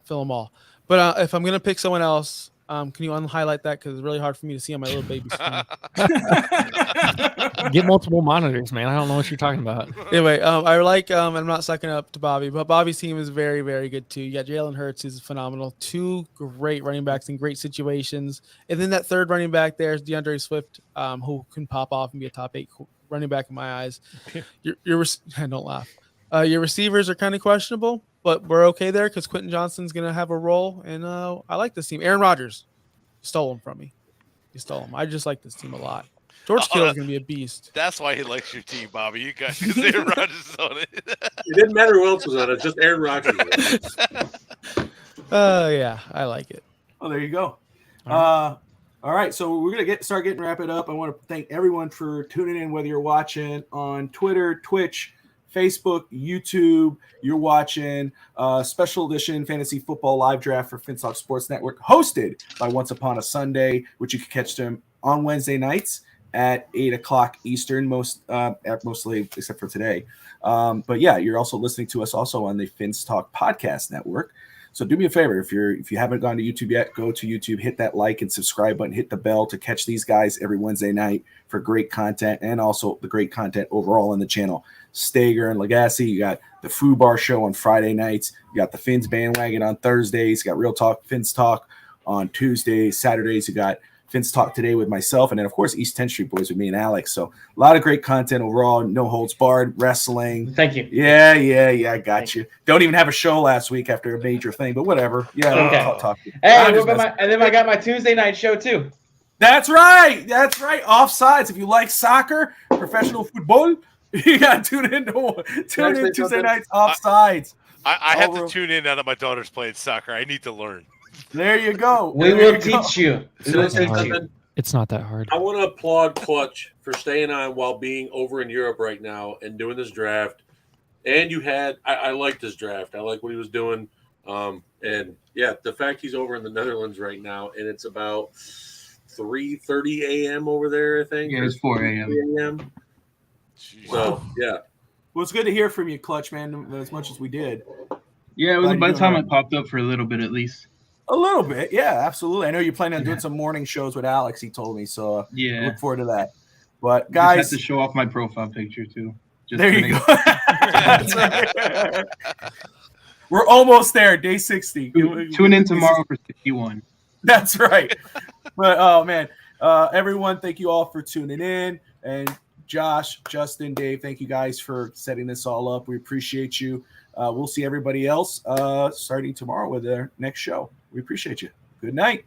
fill them all. But if I'm going to pick someone else, can you unhighlight that because it's really hard for me to see on my little baby screen. Get multiple monitors, man. I don't know what you're talking about. Anyway, I like I'm not sucking up to Bobby, but Bobby's team is very, very good too. You got Jalen Hurts, who's phenomenal. Two great running backs in great situations, and then that third running back there is DeAndre Swift, who can pop off and be a top 8 running back in my eyes. Don't laugh. Your receivers are kind of questionable, but we're okay there because Quentin Johnston's gonna have a role, and I like this team. Aaron Rodgers stole him from me. He stole him. I just like this team a lot. George Kittle is going to be a beast. That's why he likes your team, Bobby. You got because Aaron Rodgers is on it. It didn't matter who else was on it, just Aaron Rodgers. Yeah, I like it. Oh, there you go. All right, so we're gonna wrap it up. I want to thank everyone for tuning in, whether you're watching on Twitter, Twitch, Facebook, YouTube. You're watching special edition fantasy football live draft for Finstock Sports Network, hosted by Once Upon a Sunday, which you can catch them on Wednesday nights at 8:00 Eastern, mostly except for today. But yeah, you're also listening to us also on the Finstock Podcast Network. So do me a favor, if you haven't gone to YouTube yet, go to YouTube, hit that like and subscribe button, hit the bell to catch these guys every Wednesday night for great content and also the great content overall on the channel. Stager and Legacy, you got the Foo Bar Show on Friday nights, you got the Fins Bandwagon on Thursdays, you got Real Talk Fins Talk on Tuesdays, Saturdays, you got Fins Talk Today with myself, and then of course East 10th Street Boys with me and Alex. So a lot of great content overall, no holds barred, wrestling. Thank you. Yeah, I got you. Don't even have a show last week after a major thing, but whatever. Yeah, Okay. I'll talk to you. Hey, I'm just and then I got my Tuesday night show too. That's right. Offsides. If you like soccer, professional football, you got to tune in Tuesday nights offsides. I have to tune in now that my daughter's playing soccer. I need to learn. There you go. We will teach you. It's not that hard. I want to applaud Clutch for staying on while being over in Europe right now and doing this draft. And I liked this draft. I like what he was doing. And yeah, the fact he's over in the Netherlands right now, and it's about 3:30 a.m. over there, I think. Yeah, it's 4 a.m. So yeah. Well, it's good to hear from you, Clutch, man, as much as we did. Yeah, it was by the time I popped up for a little bit at least. A little bit, yeah, absolutely. I know you're planning on doing some morning shows with Alex, he told me, so yeah, I look forward to that. But guys, just have to show off my profile picture too. There you go. That's right. We're almost there, day 60. Tune in tomorrow for 61. That's right. But oh man, everyone, thank you all for tuning in. And Josh, Justin, Dave, thank you guys for setting this all up. We appreciate you. We'll see everybody else starting tomorrow with their next show. We appreciate you. Good night.